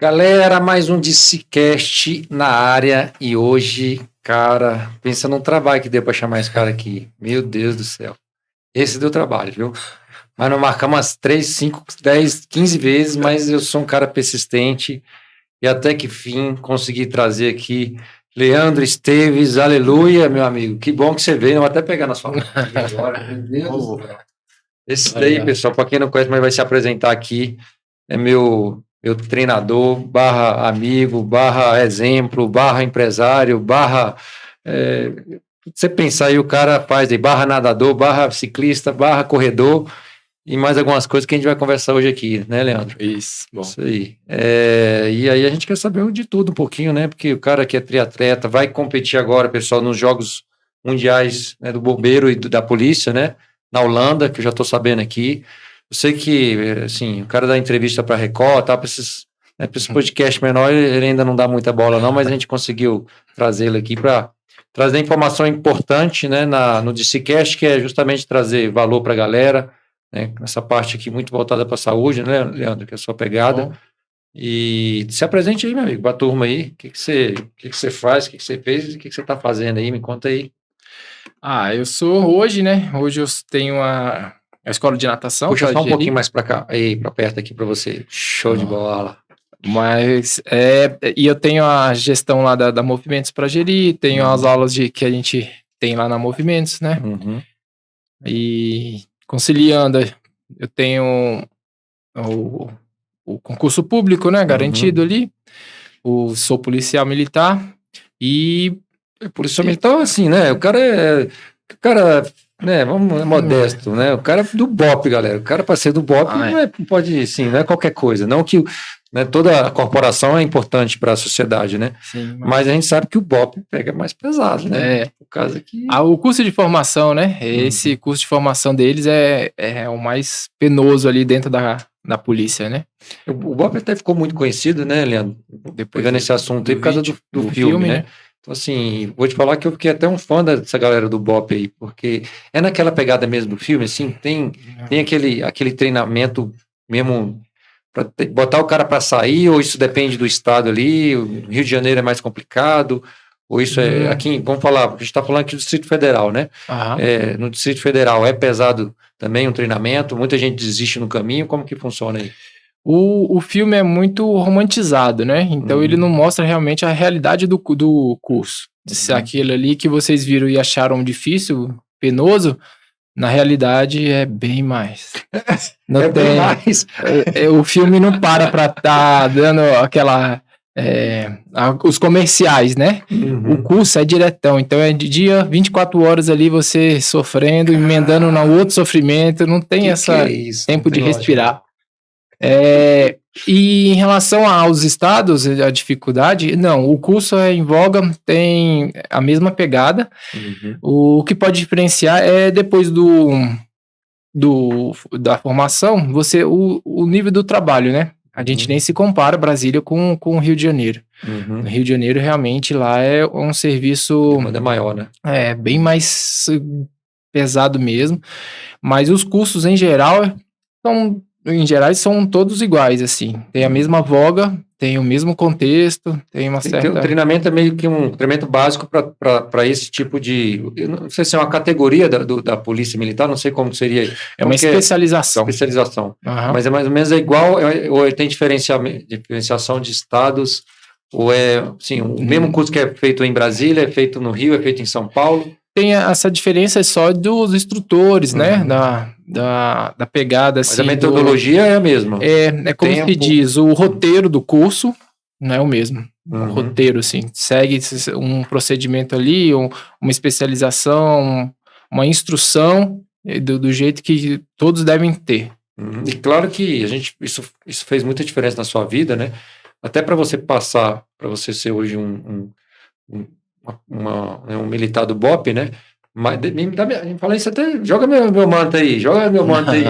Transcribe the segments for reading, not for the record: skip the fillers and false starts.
Galera, mais um DCcast na área e hoje, cara, pensa num trabalho que deu para chamar esse cara aqui. Meu Deus do céu. Esse deu trabalho, viu? Mas não marcamos umas 3, 5, 10, 15 vezes, mas eu sou um cara persistente e até que fim consegui trazer aqui Leandro Esteves, aleluia, meu amigo. Que bom que você veio, eu vou até pegar na sua mão agora. Meu Deus do céu. Esse daí, pessoal, para quem não conhece, mas vai se apresentar aqui, é meu treinador, barra amigo, barra exemplo, barra empresário, barra... você pensar aí, o cara faz aí, barra nadador, barra ciclista, barra corredor e mais algumas coisas que a gente vai conversar hoje aqui, né, Leandro? Isso, bom. Isso aí. E aí a gente quer saber de tudo um pouquinho, né? Porque o cara que é triatleta vai competir agora, pessoal, nos Jogos Mundiais, né, do Bombeiro e da Polícia, né? Na Holanda, que eu já estou sabendo aqui. Eu sei que, assim, o cara dá entrevista para a Record, tá, para esses podcasts menores, ele ainda não dá muita bola não, mas a gente conseguiu trazê-lo aqui para trazer informação importante, né, no DCcast, que é justamente trazer valor para a galera, né, essa parte aqui muito voltada para a saúde, né, Leandro, que é a sua pegada. Bom. E se apresente aí, meu amigo, para a turma aí, o que você faz, o que você fez e o que você está fazendo aí, me conta aí. Eu sou hoje, né? Hoje eu tenho a escola de natação. Puxa só um pouquinho mais para cá, aí, para perto aqui para você. Show de bola. Mas, e eu tenho a gestão lá da Movimentos para gerir, tenho as aulas que a gente tem lá na Movimentos, né? Uhum. E conciliando, eu tenho o concurso público, né? Garantido ali. Sou policial militar e... Policial militar, assim, né? O cara, né? Vamos, é modesto, né? O cara do BOP, galera. O cara para ser do BOP não pode, assim, não é qualquer coisa. Não que toda a corporação é importante para a sociedade, né? Sim, mas a gente sabe que o BOP pega mais pesado, né? Por causa que... o curso de formação, né? Esse curso de formação deles é o mais penoso ali dentro da polícia, né? O BOP até ficou muito conhecido, né, Leandro? Pegando esse assunto aí por causa do filme, né? Então, assim, vou te falar que eu fiquei até um fã dessa galera do BOP aí, porque é naquela pegada mesmo do filme, assim, tem aquele treinamento mesmo para botar o cara para sair, ou isso depende do estado ali, o Rio de Janeiro é mais complicado, ou isso é aqui, vamos falar, porque a gente está falando aqui do Distrito Federal, né? No Distrito Federal é pesado também um treinamento, muita gente desiste no caminho, como que funciona aí? O filme é muito romantizado, né? Então ele não mostra realmente a realidade do curso. Se aquilo ali que vocês viram e acharam difícil, penoso, na realidade é bem mais. Não tem mais. O filme não para estar dando aquela... os comerciais, né? O curso é diretão, então é de dia 24 horas ali você sofrendo, emendando no outro sofrimento, não tem tempo de respirar. E em relação aos estados, a dificuldade, não, o curso é em voga, tem a mesma pegada. O que pode diferenciar é depois da formação, o nível do trabalho, né? A gente nem se compara Brasília com o Rio de Janeiro. No Rio de Janeiro, realmente, lá é um serviço... É maior, né? É, bem mais pesado mesmo. Mas os cursos, em geral, são todos iguais, assim. Tem a mesma voga, tem o mesmo contexto, tem uma certa... O treinamento é meio que um treinamento básico para esse tipo de... Eu não sei se é uma categoria da Polícia Militar, não sei como seria. É uma especialização. Mas é mais ou menos igual, ou tem diferenciação de estados, ou é, assim, o mesmo curso que é feito em Brasília, é feito no Rio, é feito em São Paulo? Tem essa diferença só dos instrutores, né? Da pegada, assim. Mas a metodologia é a mesma. É como se diz, o roteiro do curso não é o mesmo. O roteiro, assim, segue um procedimento ali, uma especialização, uma instrução do jeito que todos devem ter. E claro que isso fez muita diferença na sua vida, né? Até para você passar, para você ser hoje um militar do BOP, né? Mas fala isso até, joga meu manto aí,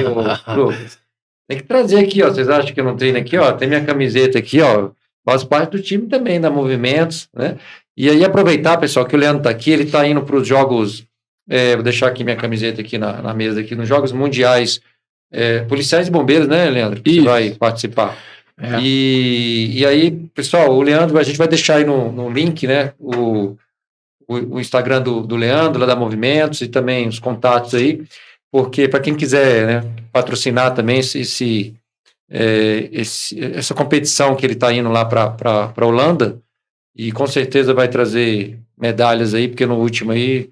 Lucas. Tem que trazer aqui, ó. Vocês acham que eu não treino aqui, ó? Tem minha camiseta aqui, ó. Faz parte do time também, da Movimentos, né? E aí aproveitar, pessoal, que o Leandro tá aqui, ele tá indo para os jogos, vou deixar aqui minha camiseta aqui na mesa, aqui nos Jogos Mundiais, policiais e bombeiros, né, Leandro? Que você vai participar. E aí, pessoal, o Leandro, a gente vai deixar aí no link, né, o Instagram do Leandro, lá da Movimentos, e também os contatos aí, porque para quem quiser, né, patrocinar também essa competição que ele está indo lá para a Holanda, e com certeza vai trazer medalhas aí, porque no último aí,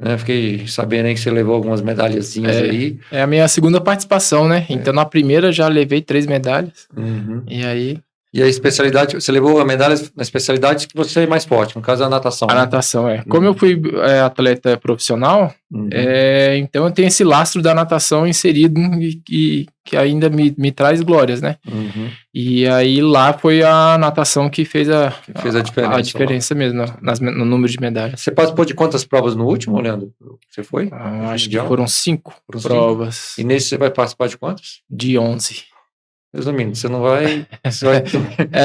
né, fiquei sabendo aí que você levou algumas medalhazinhas aí. É a minha segunda participação, né? Então na primeira já levei 3 medalhas. E aí... E a especialidade, você levou a medalha na especialidade que você é mais forte, no caso a natação. A natação, Como eu fui atleta profissional, então eu tenho esse lastro da natação inserido e que ainda me traz glórias, né? E aí lá foi a natação que fez a diferença mesmo no número de medalhas. Você participou de quantas provas no último, Leandro? Você foi? Acho que foram 5 provas. E nesse você vai participar de quantas? De 11. Resumindo, você não vai...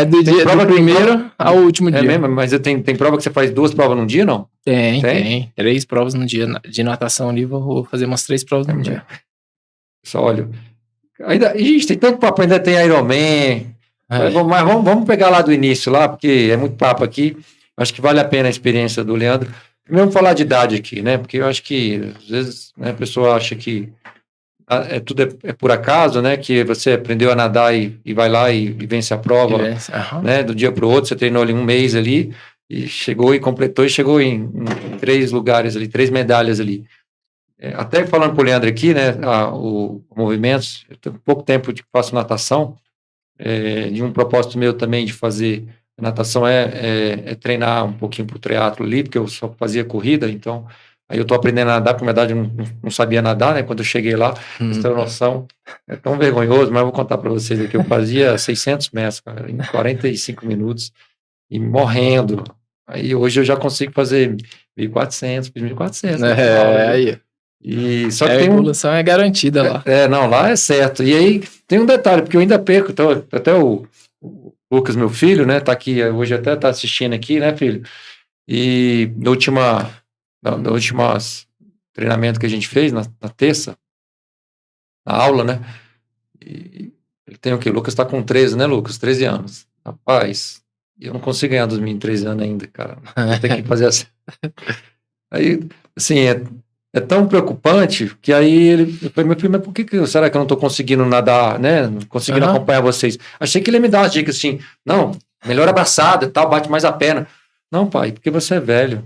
do primeiro ao último dia. É mesmo? Mas tem prova que você faz 2 provas num dia, não? Tem. 3 provas no dia. De natação ali, vou fazer umas 3 provas no dia. Só olha... Ixi, tem tanto papo, ainda tem Ironman. Mas vamos pegar lá do início, lá, porque é muito papo aqui. Acho que vale a pena a experiência do Leandro. Primeiro, vamos falar de idade aqui, né? Porque eu acho que, às vezes, né, a pessoa acha que tudo é por acaso, né? Que você aprendeu a nadar e vai lá e vence a prova, né? Do dia para o outro, você treinou ali um mês ali e chegou e completou e chegou em 3 lugares ali, 3 medalhas ali. Até falando para o Leandro aqui, né? O Movimentos, eu tenho pouco tempo que faço natação, de um propósito meu também de fazer natação é treinar um pouquinho para o triatlo ali, porque eu só fazia corrida, então... Aí eu tô aprendendo a nadar, porque na verdade eu não sabia nadar, né? Quando eu cheguei lá, você tem noção, é tão vergonhoso, mas eu vou contar para vocês aqui. Eu fazia 600 metros, cara, em 45 minutos, e morrendo. Aí hoje eu já consigo fazer 1.400, 1.400. Aí. E só que a evolução é garantida lá. Não, lá é certo. E aí tem um detalhe, porque eu ainda perco, então, até o Lucas, meu filho, né? Tá aqui, hoje até tá assistindo aqui, né, filho? E no último treinamento que a gente fez, na terça, na aula, né? E ele tem o quê? O Lucas tá com 13, né, Lucas? 13 anos. Rapaz, eu não consigo ganhar dos meninos em 13 anos ainda, cara. Vou ter que fazer assim. Aí, assim, é tão preocupante que aí ele falou, meu filho, mas por que será que eu não tô conseguindo nadar, né? Não conseguindo acompanhar vocês? Achei que ele ia me dar uma dica assim, não, melhor abraçada e tal, bate mais a perna. Não, pai, porque você é velho.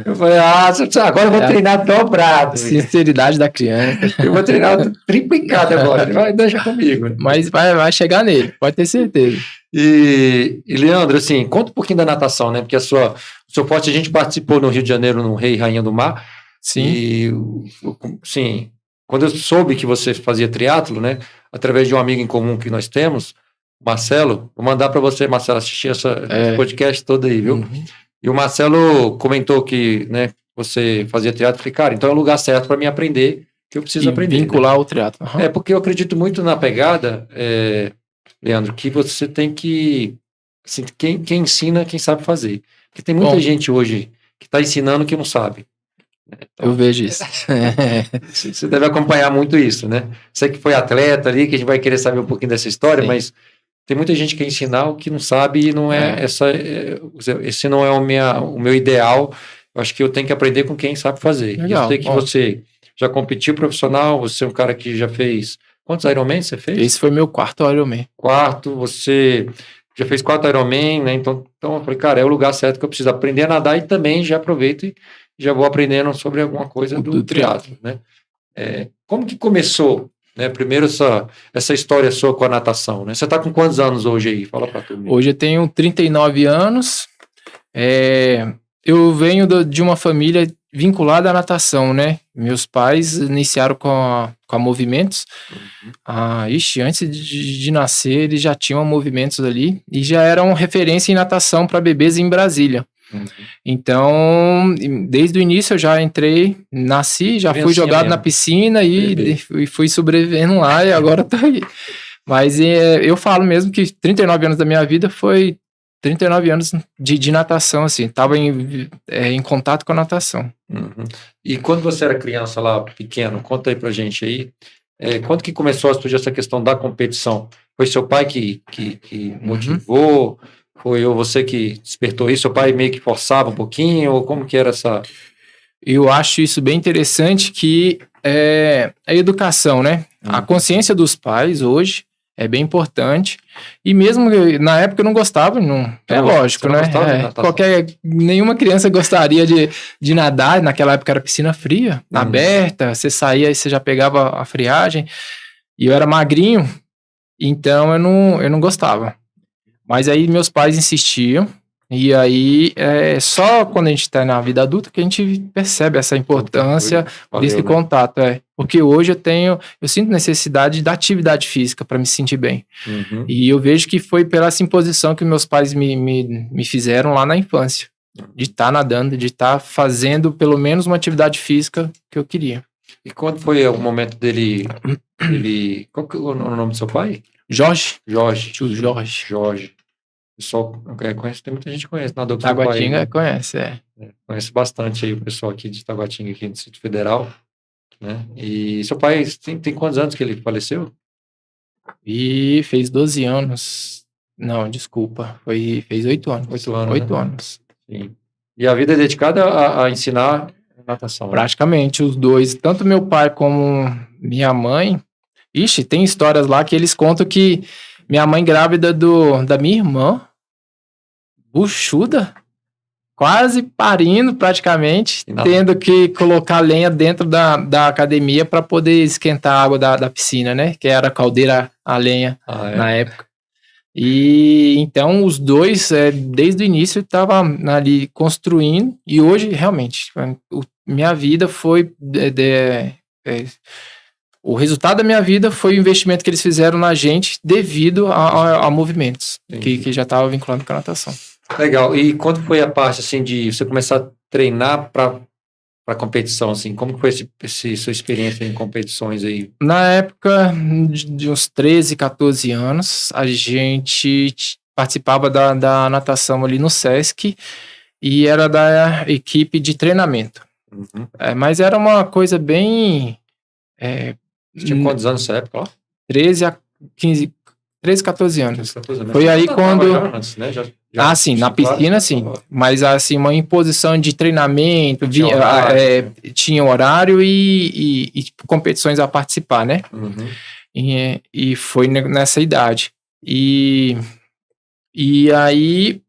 Eu falei, agora eu vou treinar dobrado. Sinceridade da criança. Eu vou treinar triplicado agora, ele vai deixar comigo. Mas vai chegar nele, pode ter certeza. E Leandro, assim, conta um pouquinho da natação, né? Porque o seu forte, a gente participou no Rio de Janeiro, no Rei e Rainha do Mar. Sim. E, sim, quando eu soube que você fazia triatlo, né? Através de um amigo em comum que nós temos, Marcelo, vou mandar para você, Marcelo, assistir esse podcast todo aí, viu? E o Marcelo comentou que, né, você fazia triatlo. Eu falei, cara, então é o lugar certo para mim aprender, que eu preciso aprender. Vincular, né, o triatlo. Porque eu acredito muito na pegada, Leandro, que você tem que... Assim, quem ensina, quem sabe fazer. Porque tem muita gente hoje que está ensinando que não sabe. Então, eu vejo isso. Você deve acompanhar muito isso, né? Você que foi atleta ali, que a gente vai querer saber um pouquinho dessa história, mas tem muita gente que quer ensinar o que não sabe e não esse não é o meu ideal. Eu acho que eu tenho que aprender com quem sabe fazer. Legal. Eu sei que você já competiu profissional, você é um cara que já fez... Quantos Ironman você fez? Esse foi meu 4º Ironman. Você já fez 4 Ironman, né? Então eu falei, cara, é o lugar certo que eu preciso aprender a nadar e também já aproveito e já vou aprendendo sobre alguma coisa do triatlo, né? Como que começou, né? Primeiro essa história sua com a natação, né? Você está com quantos anos hoje aí? Fala para tu. Hoje eu tenho 39 anos. Eu venho de uma família vinculada à natação, né? Meus pais iniciaram com a Movimentos. Antes de nascer, eles já tinham Movimentos ali e já eram referência em natação para bebês em Brasília. Então, desde o início eu já entrei, nasci, já fui jogado na piscina e fui sobrevivendo lá e agora tô aí. Mas eu falo mesmo que 39 anos da minha vida foi 39 anos de natação, assim, tava em contato com a natação. E quando você era criança lá, pequeno, conta aí pra gente aí, quando que começou a surgir essa questão da competição? Foi seu pai que motivou? Foi você que despertou isso? Seu pai meio que forçava um pouquinho? Ou como que era essa... Eu acho isso bem interessante que a educação, né? A consciência dos pais hoje é bem importante. E mesmo na época eu não gostava, lógico, né? Nenhuma criança gostaria de nadar. Naquela época era piscina fria, aberta. Você saía e você já pegava a friagem. E eu era magrinho, então eu não gostava. Mas aí meus pais insistiam. E aí, só quando a gente está na vida adulta que a gente percebe essa importância desse contato. Porque hoje eu sinto necessidade da atividade física para me sentir bem. E eu vejo que foi pela essa imposição que meus pais me fizeram lá na infância. De estar nadando, de estar fazendo pelo menos uma atividade física que eu queria. E quando foi o momento dele qual que é o nome do seu pai? Jorge. Tio Jorge. O pessoal conhece, tem muita gente que conhece. Taguatinga pai, conhece, conhece bastante aí o pessoal aqui de Taguatinga, aqui no Distrito Federal, né? E seu pai tem quantos anos que ele faleceu? E fez 12 anos. Não, desculpa. Fez 8 anos. 8 anos. 8 anos. Sim. E a vida é dedicada a ensinar natação. Praticamente, os dois. Tanto meu pai como minha mãe. Ixi, tem histórias lá que eles contam que minha mãe grávida da minha irmã, buchuda, quase parindo praticamente, tendo que colocar lenha dentro da academia para poder esquentar a água da piscina, né? Que era a caldeira a lenha na época. E então os dois, desde o início, estavam ali construindo, e hoje, realmente, minha vida foi... o resultado da minha vida foi o investimento que eles fizeram na gente devido a movimentos que já estavam vinculados com a natação. Legal. E quando foi a parte assim de você começar a treinar para competição, assim, como foi sua experiência em competições aí? Na época de uns 13, 14 anos, a gente participava da natação ali no Sesc e era da equipe de treinamento. Mas era uma coisa bem... Você tinha quantos anos nessa época lá? 13 a 15, 13, 14 anos. 14 anos. Foi aí quando... Antes, né? sim, na piscina, sim. Mas, assim, uma imposição de treinamento, tinha horário e competições a participar, né? E foi nessa idade. E aí,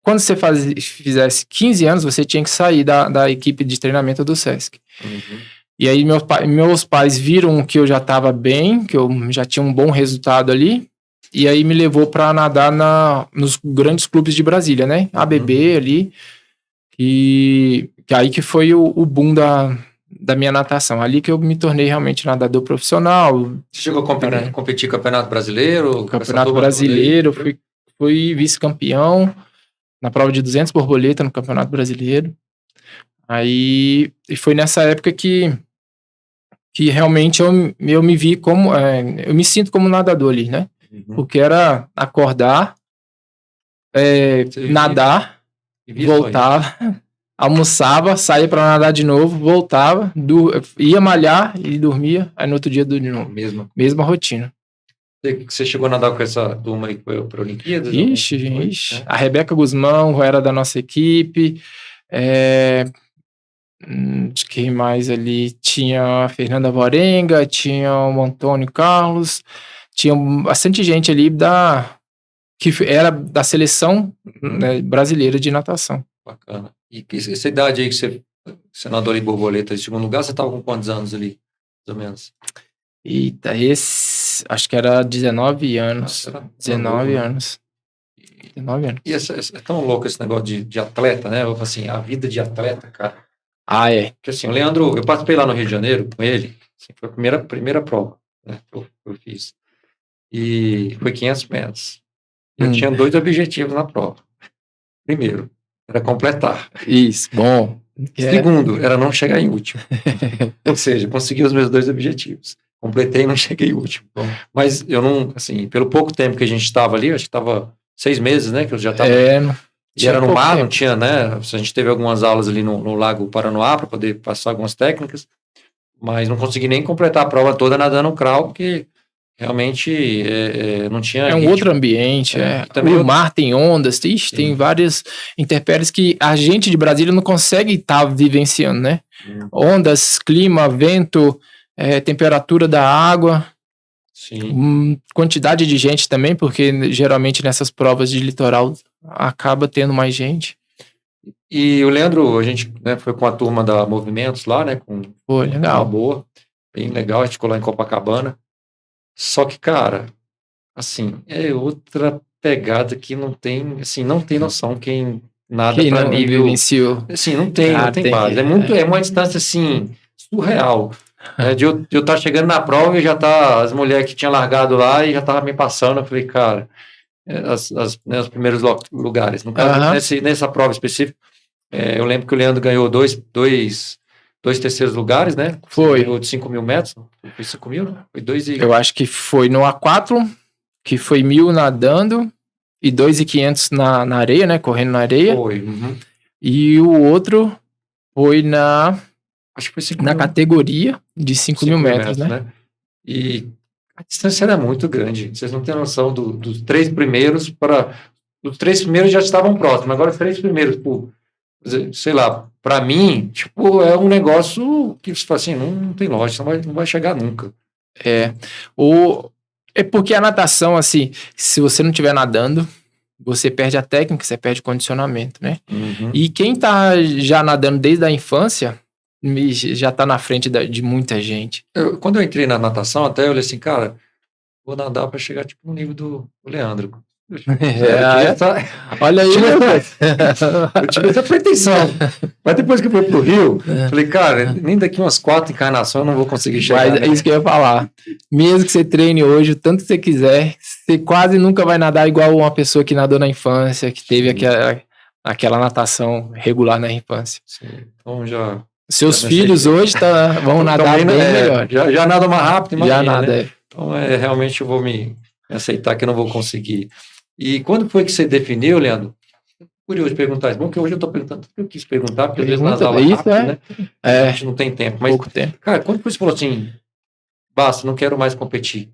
quando você fizesse 15 anos, você tinha que sair da equipe de treinamento do Sesc. E aí meus pais viram que eu já estava bem, que eu já tinha um bom resultado ali, e aí me levou para nadar nos grandes clubes de Brasília, né? ABB ali, e aí que foi o boom da minha natação. Ali que eu me tornei realmente nadador profissional. Você chegou a competir Campeonato Brasileiro? Campeonato Brasileiro, fui vice-campeão na prova de 200 borboleta no Campeonato Brasileiro. Aí, e foi nessa época que realmente eu me vi como... eu me sinto como nadador ali, né? Porque era acordar, nadar, voltava, almoçava, saía para nadar de novo, voltava, ia malhar e dormia, aí no outro dia de novo. Mesma rotina. Você chegou a nadar com essa turma aí que foi para a Olimpíadas? Ixi. A Rebeca Guzmão era da nossa equipe, de quem mais ali? Tinha a Fernanda Vorenga, tinha o Antônio Carlos, tinha bastante gente ali que era da seleção, né, brasileira de natação. Bacana. E essa idade aí que você nadou ali borboleta em segundo lugar, você estava com quantos anos ali, mais ou menos? Eita, acho que era 19 anos. 19 anos. 19 anos. E é tão louco esse negócio de atleta, né? Assim, a vida de atleta, cara. Porque assim, o Leandro, eu participei lá no Rio de Janeiro com ele, assim, foi a primeira prova, né, que eu fiz. E foi 500 metros. Eu tinha 2 objetivos na prova. Primeiro, era completar. Isso, bom. Segundo, era não chegar em último. Ou seja, consegui os meus 2 objetivos. Completei e não cheguei em último. Bom. Mas eu não, assim, pelo pouco tempo que a gente estava ali, acho que estava 6 meses, né, que eu já estava... E era no mar, não tinha, né? A gente teve algumas aulas ali no Lago Paranoá para poder passar algumas técnicas. mas não consegui nem completar a prova toda nadando crawl, porque realmente não tinha É um ritmo. outro ambiente, Também o mar tem ondas, tem várias intempéries que a gente de Brasília não consegue estar vivenciando, né? Ondas, clima, vento, temperatura da água, quantidade de gente também, porque geralmente nessas provas de litoral acaba tendo mais gente. E o Leandro, a gente foi com a turma da Movimentos lá, né? Legal. Uma boa, bem legal, a gente ficou lá em Copacabana. Só que, cara, assim, é outra pegada que não tem noção quem nada para nível... Vivenciou. Assim, não tem base. É uma distância, assim, surreal. De eu estar chegando na prova e já tá as mulheres que tinham largado lá e já tava me passando. Eu falei, cara, os primeiros lugares. No caso, nessa prova específica, eu lembro que o Leandro ganhou dois terceiros lugares, né? Foi. Ganhou de 5 mil metros. Foi 5 mil, né? Foi 2 e... Eu acho que foi no A4, que foi 1.000 nadando e 2.500 na areia, né? Correndo na areia. Foi. E o outro foi acho que foi 5 na mil. Categoria de 5 mil metros, né? E a distância era muito grande. Vocês não têm noção dos 3 primeiros para... Os 3 primeiros já estavam próximos. Agora os 3 primeiros, sei lá, para mim, tipo, é um negócio que você fala assim, não tem lógica, não vai chegar nunca. É porque a natação, assim, se você não estiver nadando, você perde a técnica, você perde o condicionamento, né? E quem tá já nadando desde a infância, já tá na frente de muita gente. Quando eu entrei na natação, até eu olhei assim, cara, vou nadar para chegar, tipo, no nível do Leandro. Olha aí, eu tive essa pretensão. Mas depois que eu fui pro Rio, falei, cara, nem daqui umas 4 encarnações eu não vou conseguir chegar. Mas é isso que eu ia falar. Mesmo que você treine hoje o tanto que você quiser, você quase nunca vai nadar igual uma pessoa que nadou na infância, que teve aquela natação regular na infância. Sim. Então já... Seus filhos hoje vão nadar bem melhor. Já nada mais rápido, imagina, já nada, né? Então, realmente eu vou me aceitar que eu não vou conseguir. E quando foi que você definiu, Leandro? Curioso de perguntar isso. Bom que hoje eu estou perguntando tudo que eu quis perguntar, porque às vezes nas aulas rápidas, né? A gente não tem tempo. Mas, pouco tempo. Cara, quando você falou assim, basta, não quero mais competir?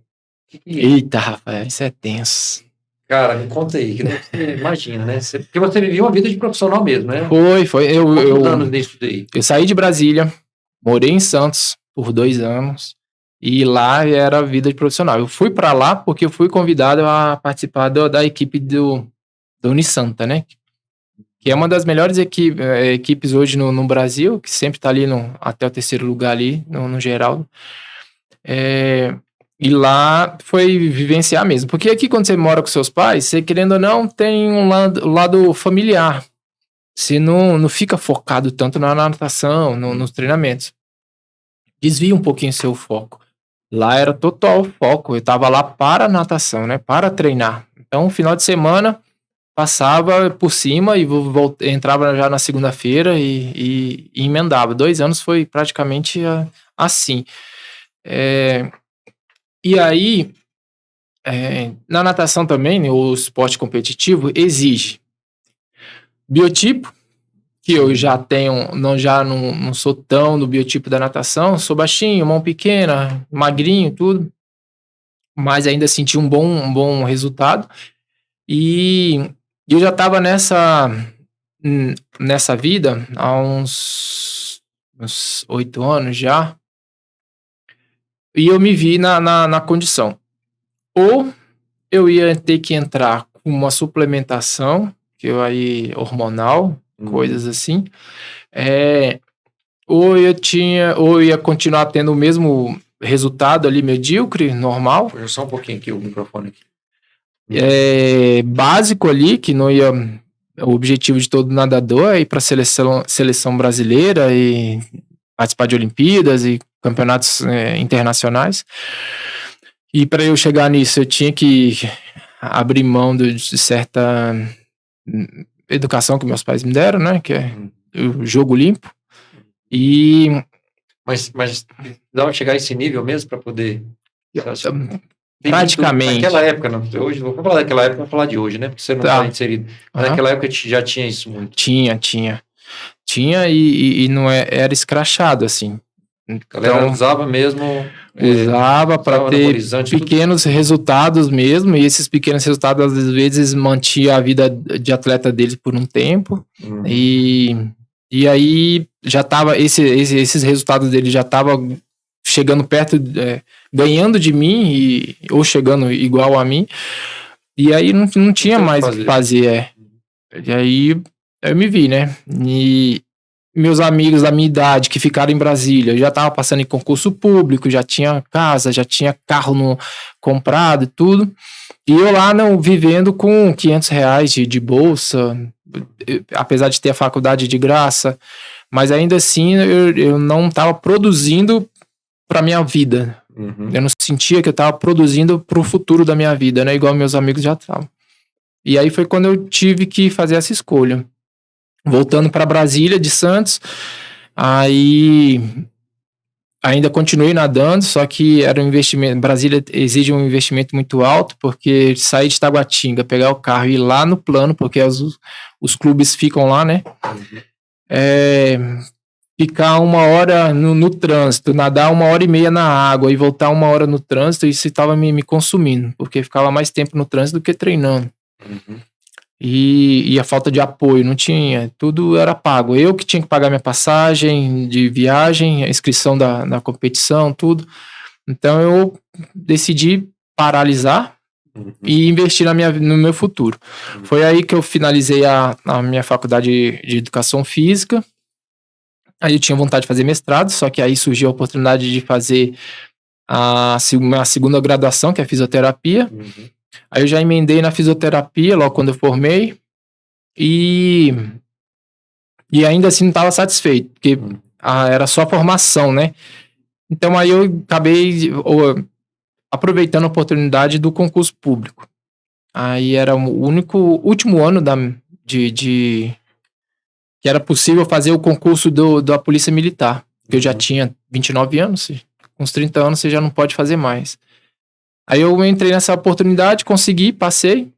Eita, Rafael, isso é tenso. Cara, me conta aí, que você imagina, né? Porque você vivia uma vida de profissional mesmo, né? Foi. Quantos anos nisso daí? Eu saí de Brasília, morei em Santos por 2 anos. E lá era a vida de profissional. Eu fui para lá porque eu fui convidado a participar da equipe da Unisanta, né? Que é uma das melhores equipes hoje no Brasil, que sempre está ali até o 3º lugar ali, no geral. E lá foi vivenciar mesmo. Porque aqui, quando você mora com seus pais, você, querendo ou não, tem um lado familiar. Você não fica focado tanto na natação, nos treinamentos. Desvia um pouquinho seu foco. Lá era total foco, eu tava lá para natação, né, para treinar. Então, final de semana, passava por cima e entrava já na segunda-feira e emendava. 2 anos foi praticamente assim. E aí, na natação também, o esporte competitivo exige biotipo, que eu já tenho, não sou tão no biotipo da natação, sou baixinho, mão pequena, magrinho, tudo, mas ainda senti um bom resultado, e eu já estava nessa vida há uns 8 anos já, e eu me vi na condição, ou eu ia ter que entrar com uma suplementação, hormonal, coisas assim, ou eu ia continuar tendo o mesmo resultado ali, medíocre, normal. Foi só um pouquinho aqui o microfone aqui. Básico ali, que não ia... O objetivo de todo nadador é ir para a seleção brasileira e participar de Olimpíadas e campeonatos internacionais. E para eu chegar nisso, eu tinha que abrir mão de certa educação que meus pais me deram, né? Que é o jogo limpo. Mas precisava chegar a esse nível mesmo para poder... Praticamente. Naquela época, não, hoje, vou falar daquela época, vou falar de hoje, né? Porque você não está inserido. Mas naquela época já tinha isso muito. Tinha e não era escrachado, assim. A galera Então, usava mesmo... usava para ter anabolizante, pequenos resultados mesmo, e esses pequenos resultados às vezes mantia a vida de atleta deles por um tempo, e aí já tava, esses resultados dele já tava chegando perto, ganhando de mim, ou chegando igual a mim, e aí não tinha mais o que fazer, E aí eu me vi, né, e meus amigos da minha idade que ficaram em Brasília, eu já tava passando em concurso público, já tinha casa, já tinha carro comprado e tudo. E eu lá vivendo com R$500 de bolsa, apesar de ter a faculdade de graça, mas ainda assim eu não tava produzindo para minha vida. Eu não sentia que eu tava produzindo pro futuro da minha vida, né? Igual meus amigos já estavam. E aí foi quando eu tive que fazer essa escolha. Voltando para Brasília, de Santos, aí ainda continuei nadando, só que era um investimento. Brasília exige um investimento muito alto, porque sair de Taguatinga, pegar o carro e ir lá no plano, porque os clubes ficam lá, né? Ficar 1 hora no trânsito, nadar 1h30 na água e voltar 1 hora no trânsito, isso estava me consumindo, porque ficava mais tempo no trânsito do que treinando. E a falta de apoio, não tinha, tudo era pago. Eu que tinha que pagar minha passagem de viagem, a inscrição da competição, tudo. Então eu decidi paralisar e investir no meu futuro. Foi aí que eu finalizei a minha faculdade de educação física. Aí eu tinha vontade de fazer mestrado, só que aí surgiu a oportunidade de fazer a segunda graduação, que é fisioterapia. Aí eu já emendei na fisioterapia logo quando eu formei e ainda assim não estava satisfeito, porque era só a formação, né? Então aí eu acabei aproveitando a oportunidade do concurso público. Aí era o último ano que era possível fazer o concurso da Polícia Militar, que eu já tinha 29 anos, com uns 30 anos você já não pode fazer mais. Aí eu entrei nessa oportunidade, consegui, passei.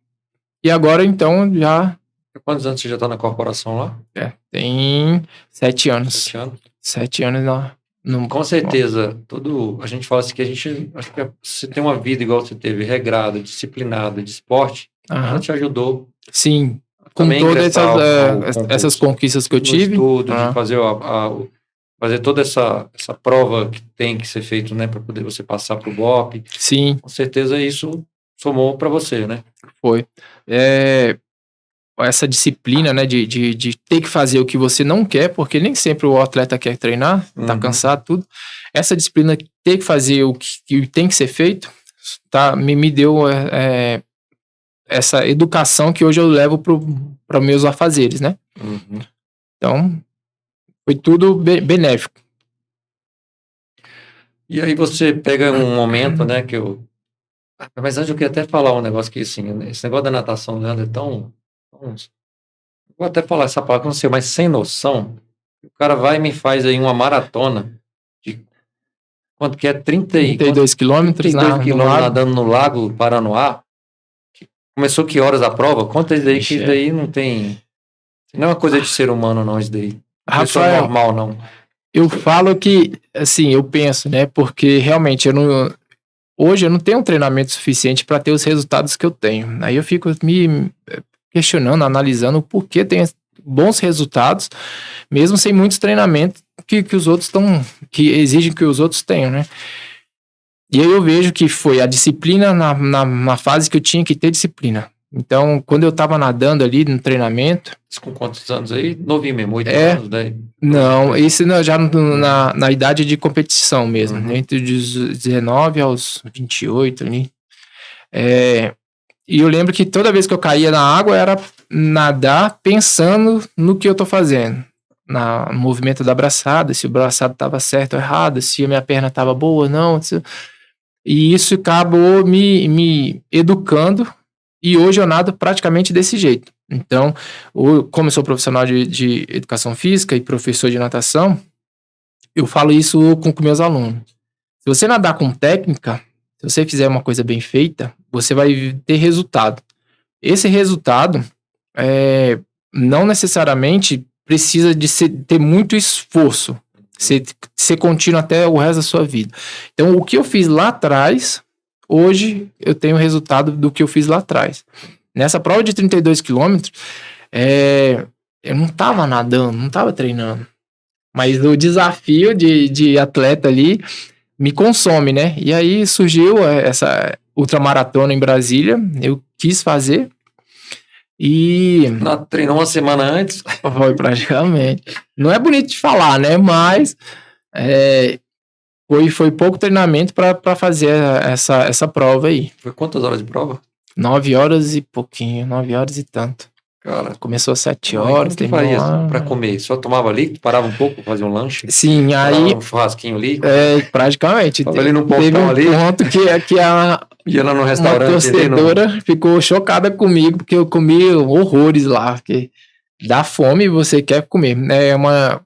E agora, então, já... Quantos anos você já tá na corporação lá? Tem 7 anos. 7 anos? 7 anos Com certeza, a gente fala assim que acho que você tem uma vida igual você teve, regrada, disciplinada, de esporte, ela te ajudou. Sim, com todas essas conquistas que eu tive. Estudo, de fazer toda essa prova que tem que ser feito, né, para poder você passar pro BOP. Sim. Com certeza isso somou para você, né? Foi. Essa disciplina, né, de ter que fazer o que você não quer, porque nem sempre o atleta quer treinar, tá cansado, tudo. Essa disciplina de ter que fazer o que tem que ser feito, me deu essa educação que hoje eu levo para meus afazeres, né? Então, foi tudo benéfico. E aí você pega um momento, né, que mas antes eu queria até falar um negócio que, assim, esse negócio da natação, né, é tão... Vou até falar essa palavra, não sei, mas sem noção. O cara vai e me faz aí uma maratona de... Quanto que é? 32 quilômetros 32 quilômetros nadando no Lago Paranoá. Começou que horas a prova? Conta isso daí, que isso daí não tem... Não é uma coisa de ser humano, não, isso daí. Pessoa normal, não. Eu falo que, assim, eu penso, né? Porque realmente hoje eu não tenho um treinamento suficiente para ter os resultados que eu tenho. Aí eu fico me questionando, analisando o porquê tem bons resultados, mesmo sem muitos treinamentos que os outros que exigem que os outros tenham, né? E aí eu vejo que foi a disciplina na fase que eu tinha que ter disciplina. Então, quando eu tava nadando ali no treinamento... Com quantos anos aí? Novinho mesmo, 8 anos, daí? Não, esse já na idade de competição mesmo, entre os 19 aos 28 ali. E eu lembro que toda vez que eu caía na água era nadar pensando no que eu tô fazendo. No movimento da braçada, se o braçado tava certo ou errado, se a minha perna tava boa ou não. E isso acabou me educando. E hoje eu nado praticamente desse jeito. Então, como eu sou profissional de educação física e professor de natação, eu falo isso com meus alunos. Se você nadar com técnica, se você fizer uma coisa bem feita, você vai ter resultado. Esse resultado não necessariamente precisa de ter muito esforço. Ser contínuo até o resto da sua vida. Então, o que eu fiz lá atrás, hoje eu tenho o resultado do que eu fiz lá atrás. Nessa prova de 32 quilômetros, eu não tava nadando, não tava treinando. Mas o desafio de atleta ali me consome, né? E aí surgiu essa ultramaratona em Brasília, eu quis fazer. E treinou uma semana antes? Foi praticamente. Não é bonito de falar, né? Mas foi pouco treinamento para fazer essa prova aí. Foi quantas horas de prova? 9 horas e pouquinho, 9 horas e tanto. Cara, começou às 7 horas. Como que faria para comer? Só tomava líquido, parava um pouco, fazia um lanche? Sim, aí... um churrasquinho ali? Praticamente. Tava ali no portão teve um ali. ponto que ia lá no restaurante. Uma torcedora ficou chocada comigo, porque eu comi horrores lá, porque dá fome e você quer comer.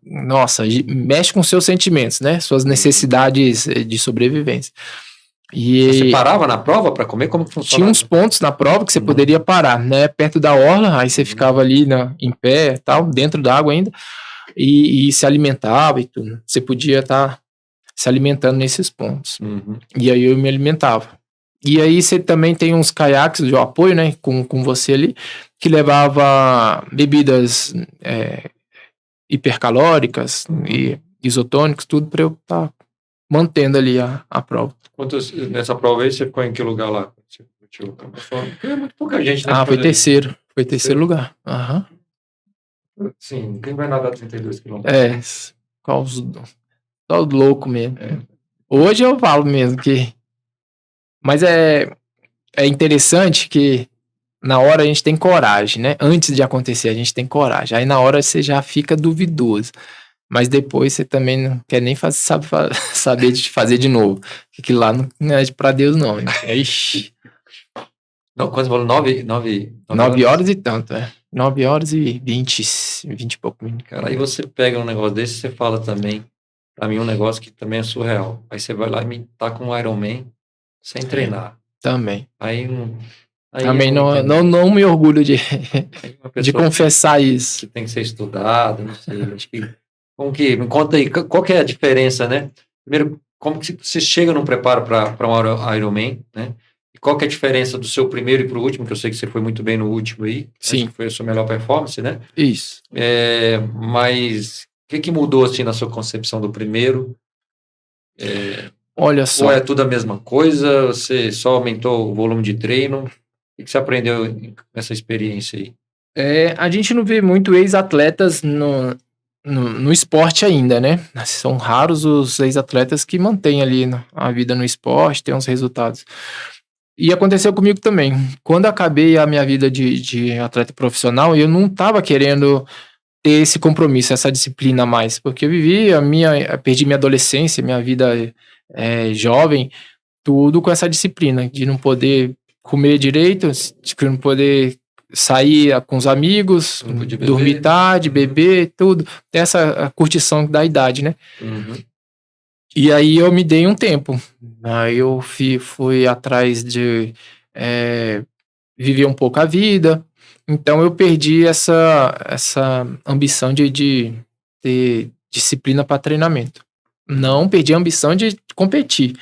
Nossa, mexe com seus sentimentos, né? Suas necessidades de sobrevivência. Você parava na prova para comer? Como que funcionava? Tinha uns pontos na prova que você poderia parar, né? Perto da orla, aí você ficava ali em pé, tal, dentro da água ainda, e se alimentava e tudo. Você podia estar se alimentando nesses pontos. E aí eu me alimentava. E aí você também tem uns caiaques de apoio, né? Com você ali, que levava bebidas hipercalóricas e isotônicos, tudo para eu estar mantendo ali a prova. Nessa prova aí, você ficou em que lugar lá? Foi muito pouca gente, né? Foi terceiro. Foi terceiro lugar. Sim, quem vai nadar 32 quilômetros? Só louco mesmo. Hoje eu falo mesmo que... Mas é interessante que na hora a gente tem coragem, né? Antes de acontecer, a gente tem coragem. Aí na hora você já fica duvidoso. Mas depois você também não quer nem saber de fazer de novo. Porque lá não é pra Deus, não. Ixi. Não, quando você falou 9 horas e tanto, 9 horas e 20 e pouco minutos. Cara, aí você pega um negócio desse e você fala também, pra mim, um negócio que também é surreal. Aí você vai lá e me tá com um Ironman sem treinar. Também. Aí também não me orgulho de confessar isso. Que tem que ser estudado, não sei. Acho que me conta aí, qual que é a diferença, né? Primeiro, como que você chega num preparo para um Ironman, né? E qual que é a diferença do seu primeiro e pro último, que eu sei que você foi muito bem no último aí. Sim. Acho que foi a sua melhor performance, né? Isso. Mas o que mudou, assim, na sua concepção do primeiro? Olha só. Ou é tudo a mesma coisa? Você só aumentou o volume de treino? O que você aprendeu nessa experiência aí? A gente não vê muito ex-atletas no esporte ainda, né? São raros os ex-atletas que mantêm ali a vida no esporte, têm uns resultados. E aconteceu comigo também. Quando acabei a minha vida de atleta profissional, eu não estava querendo ter esse compromisso, essa disciplina a mais, porque eu perdi minha adolescência, minha vida jovem, tudo com essa disciplina, de não poder comer direito, de não poder sair com os amigos, dormir tarde, beber, tudo. Tem essa curtição da idade, né? E aí eu me dei um tempo. Aí eu fui atrás de viver um pouco a vida. Então eu perdi essa ambição de ter disciplina para treinamento. Não perdi a ambição de competir.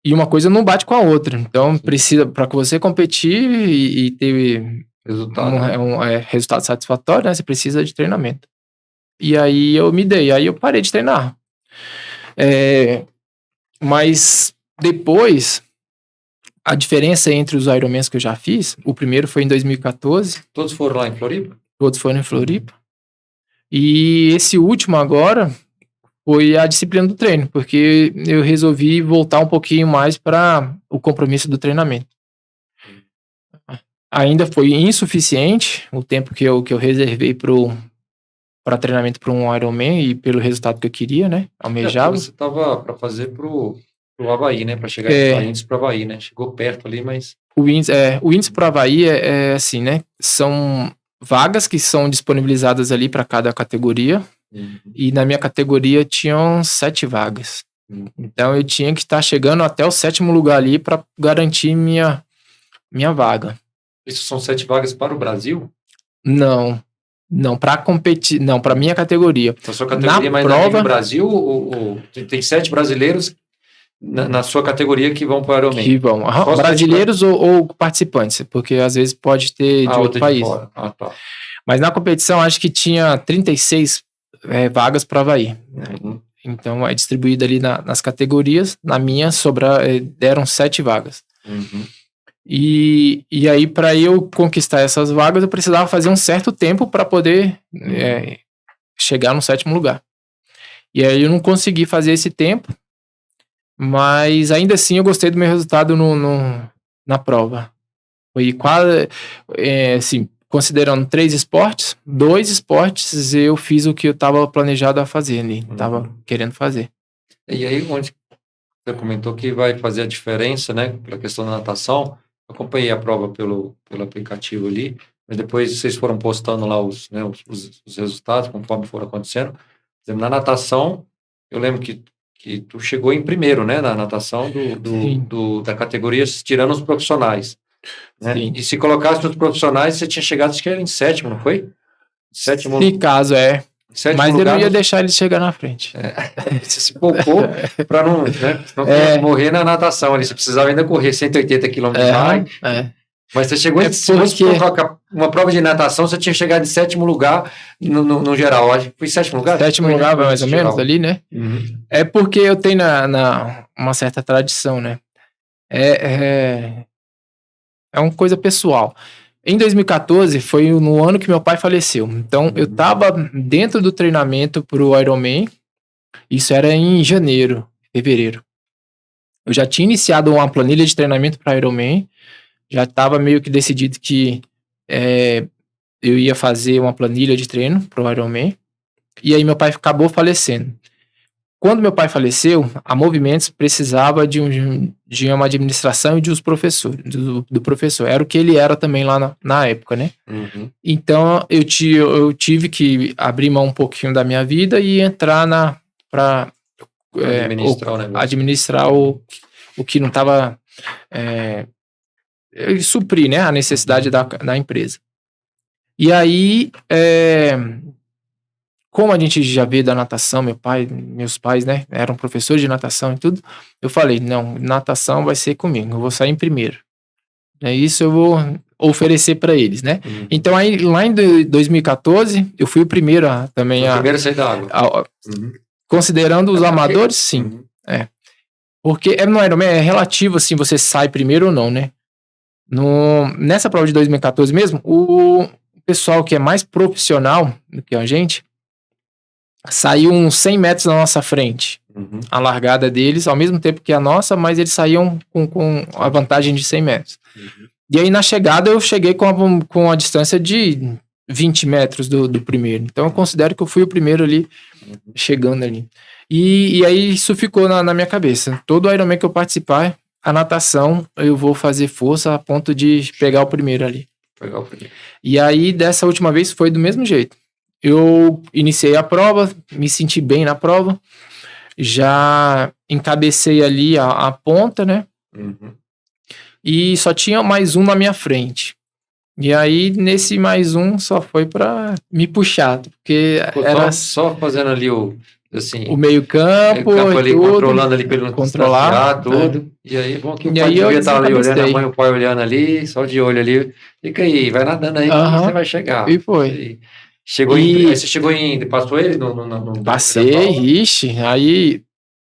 E uma coisa não bate com a outra. Então, precisa, para você competir e ter resultado satisfatório, né? Você precisa de treinamento. E aí eu me dei, aí eu parei de treinar. Mas depois, a diferença entre os Ironmans que eu já fiz, o primeiro foi em 2014. Todos foram lá em Floripa? Todos foram em Floripa. E esse último agora foi a disciplina do treino, porque eu resolvi voltar um pouquinho mais para o compromisso do treinamento. Ainda foi insuficiente o tempo que eu reservei para treinamento para um Ironman e pelo resultado que eu queria, né? Almejava. Você estava para fazer pro Havaí, né? Para chegar em índice para o Havaí, né? Chegou perto ali, mas... O índice para o Havaí é assim, né? São vagas que são disponibilizadas ali para cada categoria. E na minha categoria tinham 7 vagas. Então eu tinha que estar chegando até o 7º lugar ali para garantir minha vaga. Isso são 7 vagas para o Brasil? Não. Não, para competir, não, para minha categoria. Na sua categoria, mas no Brasil, tem 7 brasileiros na sua categoria que vão para o Ironman. Que vão. Brasileiros ou participantes, porque às vezes pode ter de outro país. Tá. Mas na competição, acho que tinha 36 vagas para Havaí. Uhum. Então, é distribuído ali nas categorias. Na minha, deram 7 vagas. Uhum. E aí, para eu conquistar essas vagas, eu precisava fazer um certo tempo para poder chegar no 7º lugar. E aí, eu não consegui fazer esse tempo, mas ainda assim, eu gostei do meu resultado na prova. Foi quase, assim, considerando 3 esportes, 2 esportes eu fiz o que eu estava planejado a fazer ali, estava querendo fazer. E aí, onde você comentou que vai fazer a diferença, né, pela questão da natação, eu acompanhei a prova pelo aplicativo ali, mas depois vocês foram postando lá os resultados conforme foram acontecendo. Por exemplo, na natação, eu lembro que tu chegou em primeiro, né, na natação da categoria, tirando os profissionais. Né? E se colocasse os profissionais, você tinha chegado, acho que era em 7º, não foi? 7º. Se caso, mas eu não ia deixar ele chegar na frente. Você se poupou para não morrer na natação ali. Você precisava ainda correr 180 km de mais. Mas você chegou se você colocar uma prova de natação, você tinha chegado em 7º lugar no geral. Acho que foi 7º lugar? 7º lugar, mais ou menos, ali, né? Uhum. É porque eu tenho uma certa tradição, né? É uma coisa pessoal. Em 2014, foi no ano que meu pai faleceu. Então, eu estava dentro do treinamento para o Ironman. Isso era em fevereiro. Eu já tinha iniciado uma planilha de treinamento para Ironman. Já estava meio que decidido que eu ia fazer uma planilha de treino para o Ironman. E aí, meu pai acabou falecendo. Quando meu pai faleceu, a Movimentos precisava de uma administração e de os professores, do professor. Era o que ele era também lá na época, né? Uhum. Então, eu tive que abrir mão um pouquinho da minha vida e entrar para administrar o que não estava... suprir, né, a necessidade da empresa. E aí... como a gente já veio da natação, meus pais, né, eram professores de natação e tudo, eu falei, não, natação vai ser comigo, eu vou sair em primeiro. Isso eu vou oferecer para eles, né? Uhum. Então, aí, lá em 2014, eu fui o primeiro também a... primeiro a sair da água. Considerando os amadores, sim. Porque no Ironman é relativo, assim, você sai primeiro ou não, né? Nessa prova de 2014 mesmo, o pessoal que é mais profissional do que a gente, saiu uns 100 metros na nossa frente. Uhum. A largada deles, ao mesmo tempo que a nossa, mas eles saíam com a vantagem de 100 metros. Uhum. E aí, na chegada, eu cheguei com a distância de 20 metros do primeiro. Então, eu considero que eu fui o primeiro ali, chegando ali. E aí, isso ficou na minha cabeça. Todo Ironman que eu participar, a natação, eu vou fazer força a ponto de pegar o primeiro ali. E aí, dessa última vez, foi do mesmo jeito. Eu iniciei a prova, me senti bem na prova, já encabecei ali a ponta, né? Uhum. E só tinha mais um na minha frente. E aí, nesse mais um, só foi para me puxar, porque era... Só fazendo ali o meio campo ali, tudo, controlando ali pelo controlar tudo. E aí, bom que o pai devia estar ali olhando, a mãe e o pai olhando ali, só de olho ali. Fica aí, vai nadando aí, que você vai chegar. E foi. Aí você chegou passou ele? Passei, aí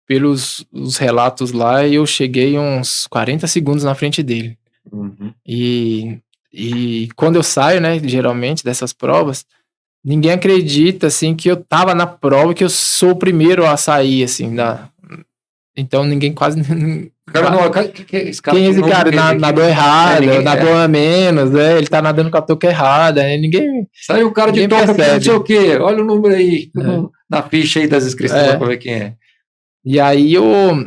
pelos os relatos lá, eu cheguei uns 40 segundos na frente dele. Uhum. E quando eu saio, né, geralmente dessas provas, ninguém acredita, assim, que eu tava na prova, que eu sou o primeiro a sair, assim, então ninguém quase... Quem é esse cara? Nadou errado, nadou a menos, ele tá nadando com a touca errada, ninguém... Saiu o cara de touca, não sei o quê, olha o número aí, na ficha aí das inscrições pra ver quem é. E aí eu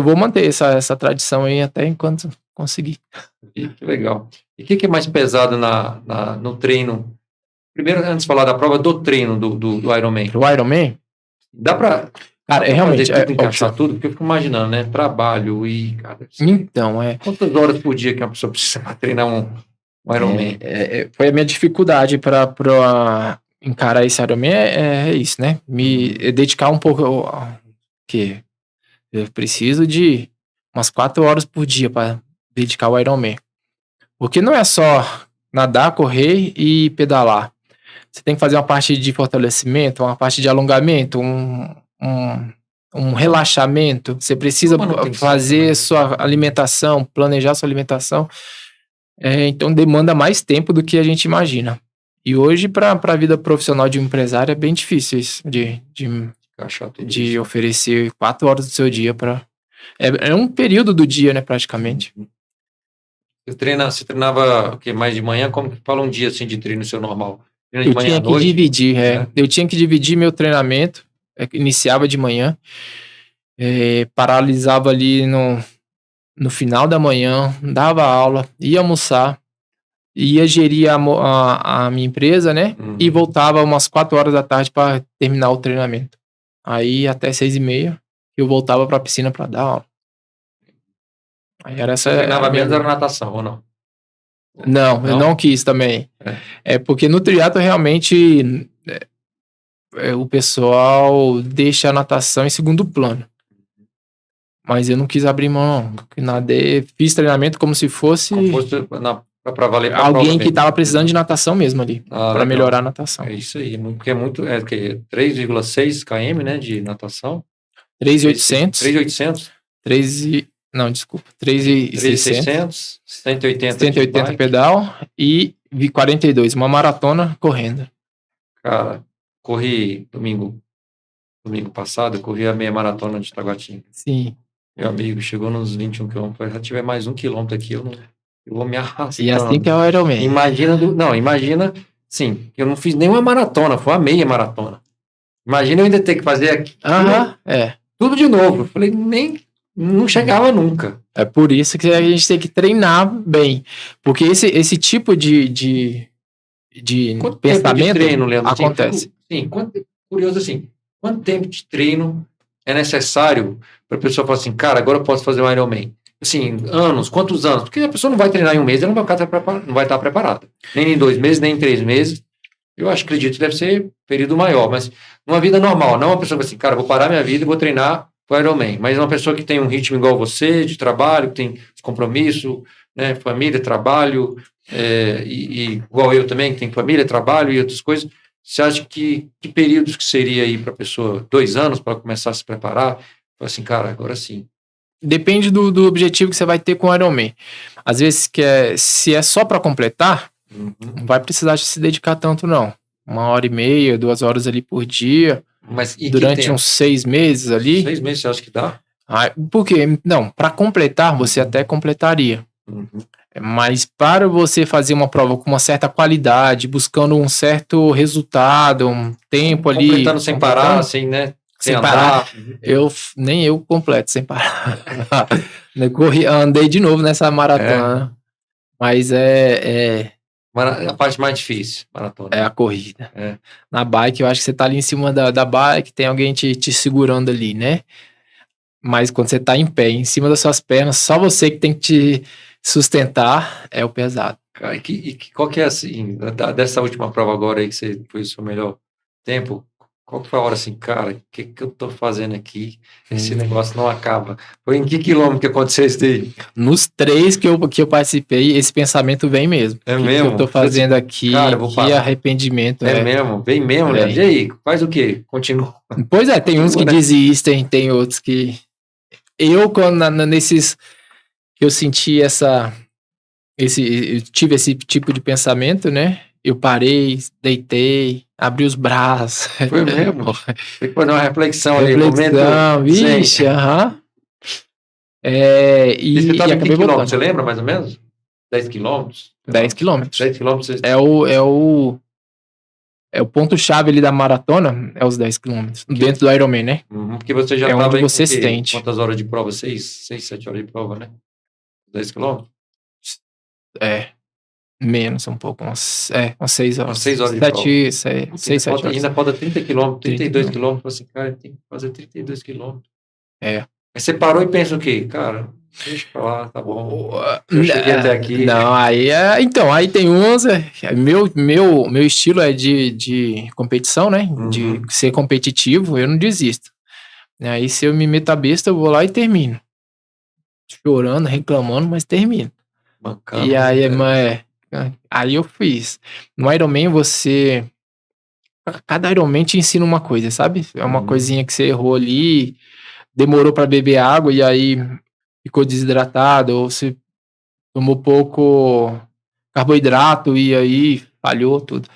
vou manter essa tradição aí até enquanto conseguir. Que legal. E o que é mais pesado no treino? Primeiro, antes de falar da prova, do treino do Ironman. O Ironman? Dá pra... Cara, realmente... encaixar tudo, porque eu fico imaginando, né? Trabalho e... Cara, então, quantas horas por dia que uma pessoa precisa para treinar O Ironman. Foi a minha dificuldade para encarar esse Ironman, é isso, né? Me dedicar um pouco, que eu preciso de umas 4 horas por dia para dedicar ao Ironman. Porque não é só nadar, correr e pedalar. Você tem que fazer uma parte de fortalecimento, uma parte de alongamento, um relaxamento. Você precisa fazer sua alimentação, planejar sua alimentação. Então demanda mais tempo do que a gente imagina. E hoje, para a vida profissional de um empresário, é bem difícil isso, de oferecer 4 horas do seu dia para... É um período do dia, né, praticamente. Você treinava o quê? Mais de manhã? Como que fala um dia assim de treino seu normal? Eu tinha que dividir, Eu tinha que dividir meu treinamento. Iniciava de manhã, paralisava ali no final da manhã, dava aula, ia almoçar, ia gerir a minha empresa, né? E voltava umas 4 horas da tarde para terminar o treinamento. Aí até 6h30 eu voltava para a piscina para dar aula. Aí era essa. Você treinava menos era natação ou não? Não, eu não quis também. Porque no triatlo realmente o pessoal deixa a natação em segundo plano. Mas eu não quis abrir mão, não. Nadei, fiz treinamento como se fosse pra valer pra alguém que estava precisando de natação mesmo ali, para melhorar a natação. É isso aí, porque é muito, 3,6 km, né, de natação. 3.800. 3.800? Não, desculpa. 3.600. 180 pedal e 42, uma maratona correndo. Cara, corri domingo passado, eu corri a meia maratona de Taguatinga. Sim. Meu amigo, chegou nos 21 km, se tiver mais 1 km aqui, eu vou me arrastar. E assim que é o Ironman. Imagina, sim, eu não fiz nenhuma maratona, foi uma meia maratona. Imagina eu ainda ter que fazer aqui tudo de novo. Eu falei, não chegava nunca. É por isso que a gente tem que treinar bem. Porque esse tipo de pensamento de treino, Leandro, acontece. Curioso assim, quanto tempo de treino é necessário para a pessoa falar assim, cara, agora eu posso fazer um Ironman? Assim, quantos anos? Porque a pessoa não vai treinar em 1 mês, ela não vai estar preparada. Nem em 2 meses, nem em 3 meses. Eu acredito que deve ser período maior, mas numa vida normal, não uma pessoa que assim, cara, vou parar minha vida e vou treinar para o Ironman, mas uma pessoa que tem um ritmo igual você, de trabalho, que tem compromisso, né, família, trabalho, e igual eu também, que tem família, trabalho e outras coisas. Você acha que períodos que seria aí para a pessoa? 2 anos para começar a se preparar? Fala assim, cara, agora sim. Depende do objetivo que você vai ter com o Ironman. Às vezes, se é só para completar, não vai precisar se dedicar tanto, não. 1h30, 2 horas ali por dia. Mas durante uns 6 meses ali. 6 meses você acha que dá? Porque, não, para completar, você até completaria. Mas para você fazer uma prova com uma certa qualidade, buscando um certo resultado, um tempo ali. Completando sem parar, assim, né? Sem parar. Nem eu completo sem parar. Andei de novo nessa maratona. Mas a parte mais difícil, maratona. É a corrida. Na bike, eu acho que você tá ali em cima da bike, tem alguém te segurando ali, né? Mas quando você tá em pé, em cima das suas pernas, só você que tem que te sustentar, é o pesado. Cara, qual que é, assim, dessa última prova agora aí que você foi o seu melhor tempo, qual que foi a hora assim, cara, o que eu tô fazendo aqui? Esse negócio não acaba. Foi em que quilômetro que aconteceu isso daí? Nos 3 que eu participei, esse pensamento vem mesmo. Mesmo? Que eu tô fazendo aqui, cara, que arrependimento. Mesmo? Vem mesmo, né? E aí, faz o quê? Continua. Pois tem uns que desistem, tem outros que... nesses... Eu senti eu tive esse tipo de pensamento, né? Eu parei, deitei, abri os braços. Foi mesmo? Tem que fazer uma reflexão ali. Vixe, E você estava em que quilômetro? Você lembra mais ou menos? 10 quilômetros? 10 quilômetros. 10 quilômetros. É o ponto-chave ali da maratona, é os 10 quilômetros. Dentro do Ironman, né? Porque você já estava onde você sente. Quantas horas de prova? 6, 7 horas de prova, né? 10 quilômetros? Menos um pouco, umas 6 horas. Umas 6 horas de 7 horas. Ainda falta 30 quilômetros, 32 quilômetros. Assim, cara, tem que fazer 32 quilômetros. Aí você parou e pensa o quê? Cara, Deixa eu falar, tá bom. Eu cheguei até aqui. Não, então, aí tem uns. Meu estilo é de competição, né? De ser competitivo, eu não desisto. Aí se eu me meto a besta, eu vou lá e termino. Chorando, reclamando, mas termino. Bacana, e aí eu fiz. No Ironman cada Ironman te ensina uma coisa, sabe? É uma coisinha que você errou ali, demorou pra beber água e aí ficou desidratado, ou você tomou pouco carboidrato e aí falhou tudo.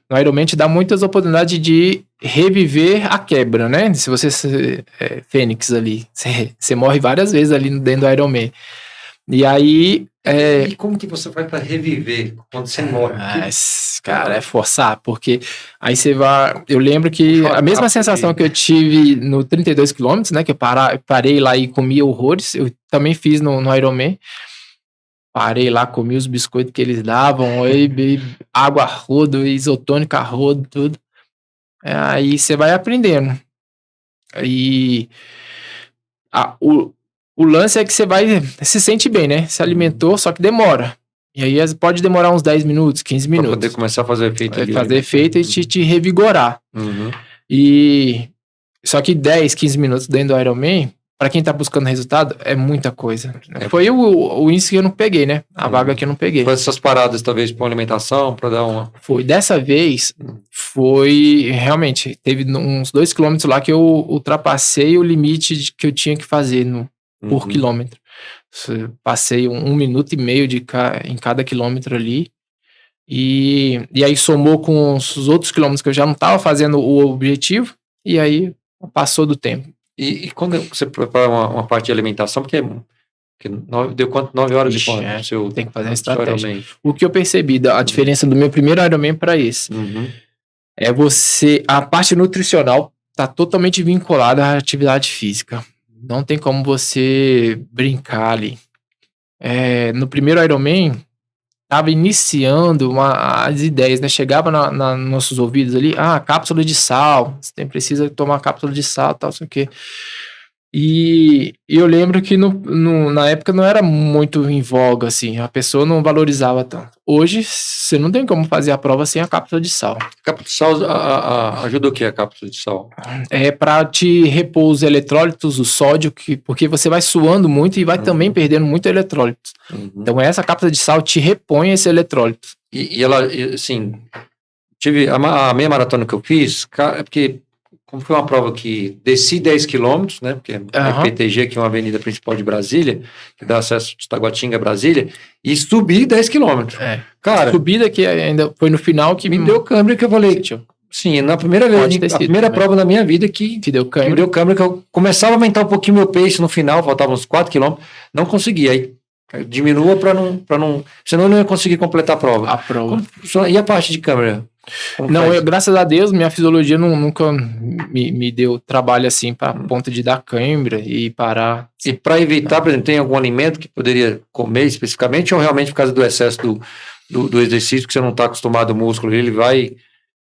No Ironman te dá muitas oportunidades de reviver a quebra, né? Se você é Fênix ali, você morre várias vezes ali dentro do Ironman. E aí... E como que você vai para reviver quando você morre? Cara, é forçar, porque aí você vai... Eu lembro que a mesma sensação que eu tive no 32 km, né? Que eu parei lá e comi horrores, eu também fiz no Ironman. Parei lá, comi os biscoitos que eles davam, aí água a rodo, isotônica a rodo, tudo. Aí você vai aprendendo. E o lance é que você se sente bem, né? Se alimentou, só que demora. E aí pode demorar uns 10 minutos, 15 minutos. Pra poder começar a fazer efeito. Fazer efeito e te revigorar. E só que 10, 15 minutos dentro do Ironman, pra quem tá buscando resultado, é muita coisa. Foi o índice que eu não peguei, né? A vaga que eu não peguei. Foi essas paradas, talvez, pra alimentação, pra dar uma... Foi. Dessa vez, foi... Realmente, teve uns 2 quilômetros lá que eu ultrapassei o limite que eu tinha que fazer por quilômetro. Passei 1 minuto e meio em cada quilômetro ali. E aí somou com os outros quilômetros que eu já não tava fazendo o objetivo. E aí, passou do tempo. E quando você prepara uma parte de alimentação, porque deu quanto? 9 horas de ponto? Tem que fazer uma estratégia. O que eu percebi, a diferença do meu primeiro Ironman para esse, é a parte nutricional tá totalmente vinculada à atividade física. Não tem como você brincar ali. No primeiro Ironman, tava iniciando as ideias, né? Chegava nos nossos ouvidos ali, cápsula de sal, você precisa tomar cápsula de sal, tal, sei o quê. E eu lembro que na época não era muito em voga, assim, a pessoa não valorizava tanto. Hoje, você não tem como fazer a prova sem a cápsula de sal. A cápsula de sal ajuda o que, a cápsula de sal? É para te repor os eletrólitos, o sódio, porque você vai suando muito e vai também perdendo muito eletrólitos. Então essa cápsula de sal te repõe esse elettrólito. E ela, assim, tive a meia maratona que eu fiz, é porque... Como foi uma prova que desci 10 quilômetros, né? Porque é PTG, que é uma avenida principal de Brasília, que dá acesso de Taguatinga a Brasília, e subi 10 quilômetros. Cara, subida que ainda foi no final que me deu câimbra, que eu falei, sim, na primeira vez, a primeira prova da minha vida que deu câimbra, que eu começava a aumentar um pouquinho meu pace no final, faltavam uns 4 quilômetros, não conseguia, aí diminua para não, senão eu não ia conseguir completar a prova. E a parte de câimbra? Não, graças a Deus, minha fisiologia nunca me deu trabalho assim para ponto de dar cãibra e parar. E para evitar, por exemplo, tem algum alimento que poderia comer especificamente ou realmente por causa do excesso do exercício que você não está acostumado ao músculo, ele vai...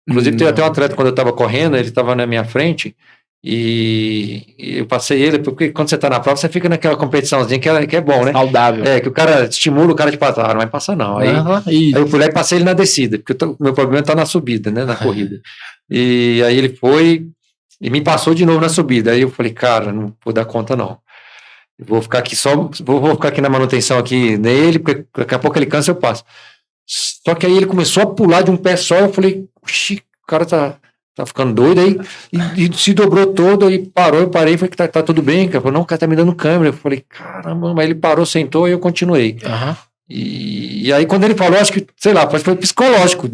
Inclusive, teve até um atleta, quando eu estava correndo, ele estava na minha frente e eu passei ele, porque quando você está na prova, você fica naquela competiçãozinha que é bom, né? Saudável. Que o cara estimula o cara de passar, não vai passar não. Aí eu fui lá e passei ele na descida, porque o meu problema está na subida, né? Na corrida. E aí ele foi e me passou de novo na subida. Aí eu falei, cara, não vou dar conta não. Eu vou ficar aqui vou ficar aqui na manutenção aqui nele, porque daqui a pouco ele cansa, eu passo. Só que aí ele começou a pular de um pé só, eu falei, oxi, o cara tá ficando doido aí, e se dobrou todo, aí parou, eu parei, falei que tá tudo bem, cara. Não, o cara tá me dando câimbra. Eu falei, caramba, mas ele parou, sentou e eu continuei. E aí quando ele falou, acho que, sei lá, foi psicológico,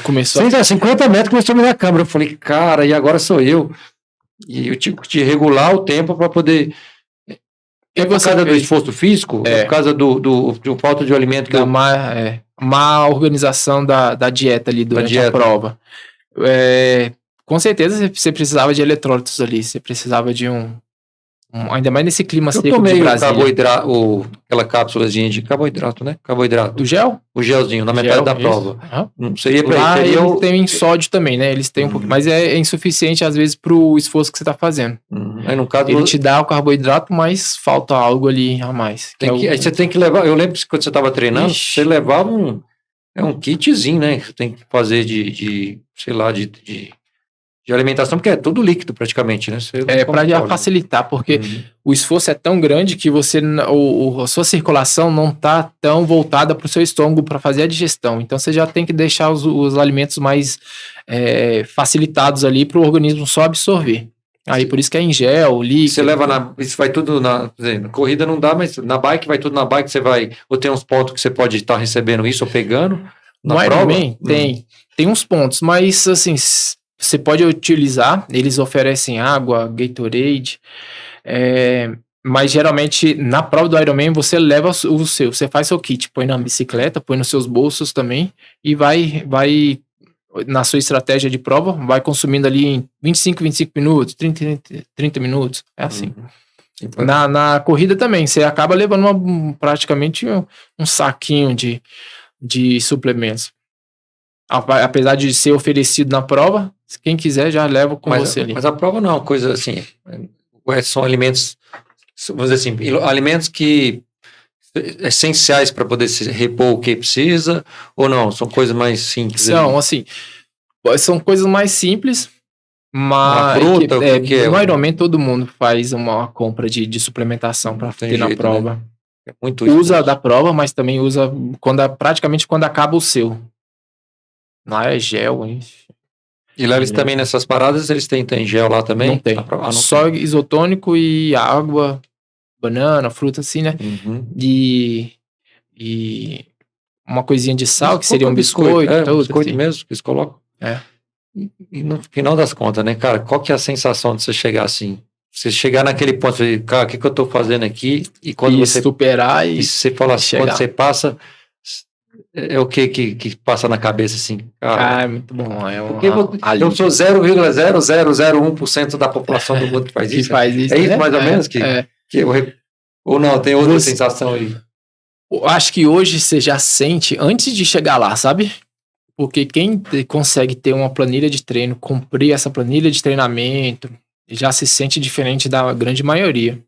começou 50 metros, começou a me dar câimbra. Eu falei, cara, e agora sou eu. E eu tive que regular o tempo para poder... por causa do esforço físico, por causa do falta de alimento que má organização da dieta ali durante a prova. Com certeza você precisava de eletrólitos ali, você precisava de ainda mais nesse clima seco de Brasília. Aquela cápsulazinha de carboidrato, né? Carboidrato. O gel? O gelzinho, na metade da prova. Não seria pra lá eles têm sódio também, né? Eles têm um pouquinho, mas é insuficiente às vezes pro esforço que você tá fazendo. Aí, no caso, Ele te dá o carboidrato, mas falta algo ali a mais. aí você tem que levar. Eu lembro que quando você estava treinando, você levava um kitzinho, né? Que você tem que fazer sei lá, de alimentação, porque é tudo líquido praticamente, né? Para facilitar, porque o esforço é tão grande que a sua circulação não está tão voltada para o seu estômago para fazer a digestão. Então você já tem que deixar os alimentos mais facilitados ali para o organismo só absorver. Aí por isso que é em gel, líquido. Você leva isso vai tudo na corrida não dá, mas na bike vai tudo na bike, você vai, ou tem uns pontos que você pode estar recebendo isso ou pegando na no prova? Ironman tem uns pontos, mas assim, você pode utilizar, eles oferecem água, Gatorade, mas geralmente na prova do Ironman você leva o seu, você faz seu kit, põe na bicicleta, põe nos seus bolsos também e vai na sua estratégia de prova, vai consumindo ali em 25 minutos, 30 minutos, é assim. Na corrida também, você acaba levando praticamente um saquinho de suplementos. Apesar de ser oferecido na prova, quem quiser já leva com você ali. Mas a prova não é uma coisa assim, são alimentos, vamos dizer assim, alimentos que essenciais para poder se repor o que precisa, ou não? São coisas mais simples? São coisas mais simples, mas fruta, no Ironman todo mundo faz uma compra de suplementação para ter na prova. Né? É muito usa da prova, mas também usa praticamente quando acaba o seu. Lá é gel, hein? E lá eles também, nessas paradas, eles tem gel lá também? Não tem. Só isotônico e água, banana, fruta assim, né? E uma coisinha de sal, que seria um biscoito. Biscoito assim. Mesmo, que eles colocam. E no final das contas, né, cara, qual que é a sensação de você chegar assim? Você chegar naquele ponto, cara, o que eu tô fazendo aqui? E quando você superar e você fala assim, quando você passa... É o que passa na cabeça, assim? É muito bom. Eu sou 0,0001% da população do mundo que faz isso. É isso, mais ou menos? Ou não, tem outra sensação aí? Eu acho que hoje você já sente, antes de chegar lá, sabe? Porque quem consegue ter uma planilha de treino, cumprir essa planilha de treinamento, já se sente diferente da grande maioria.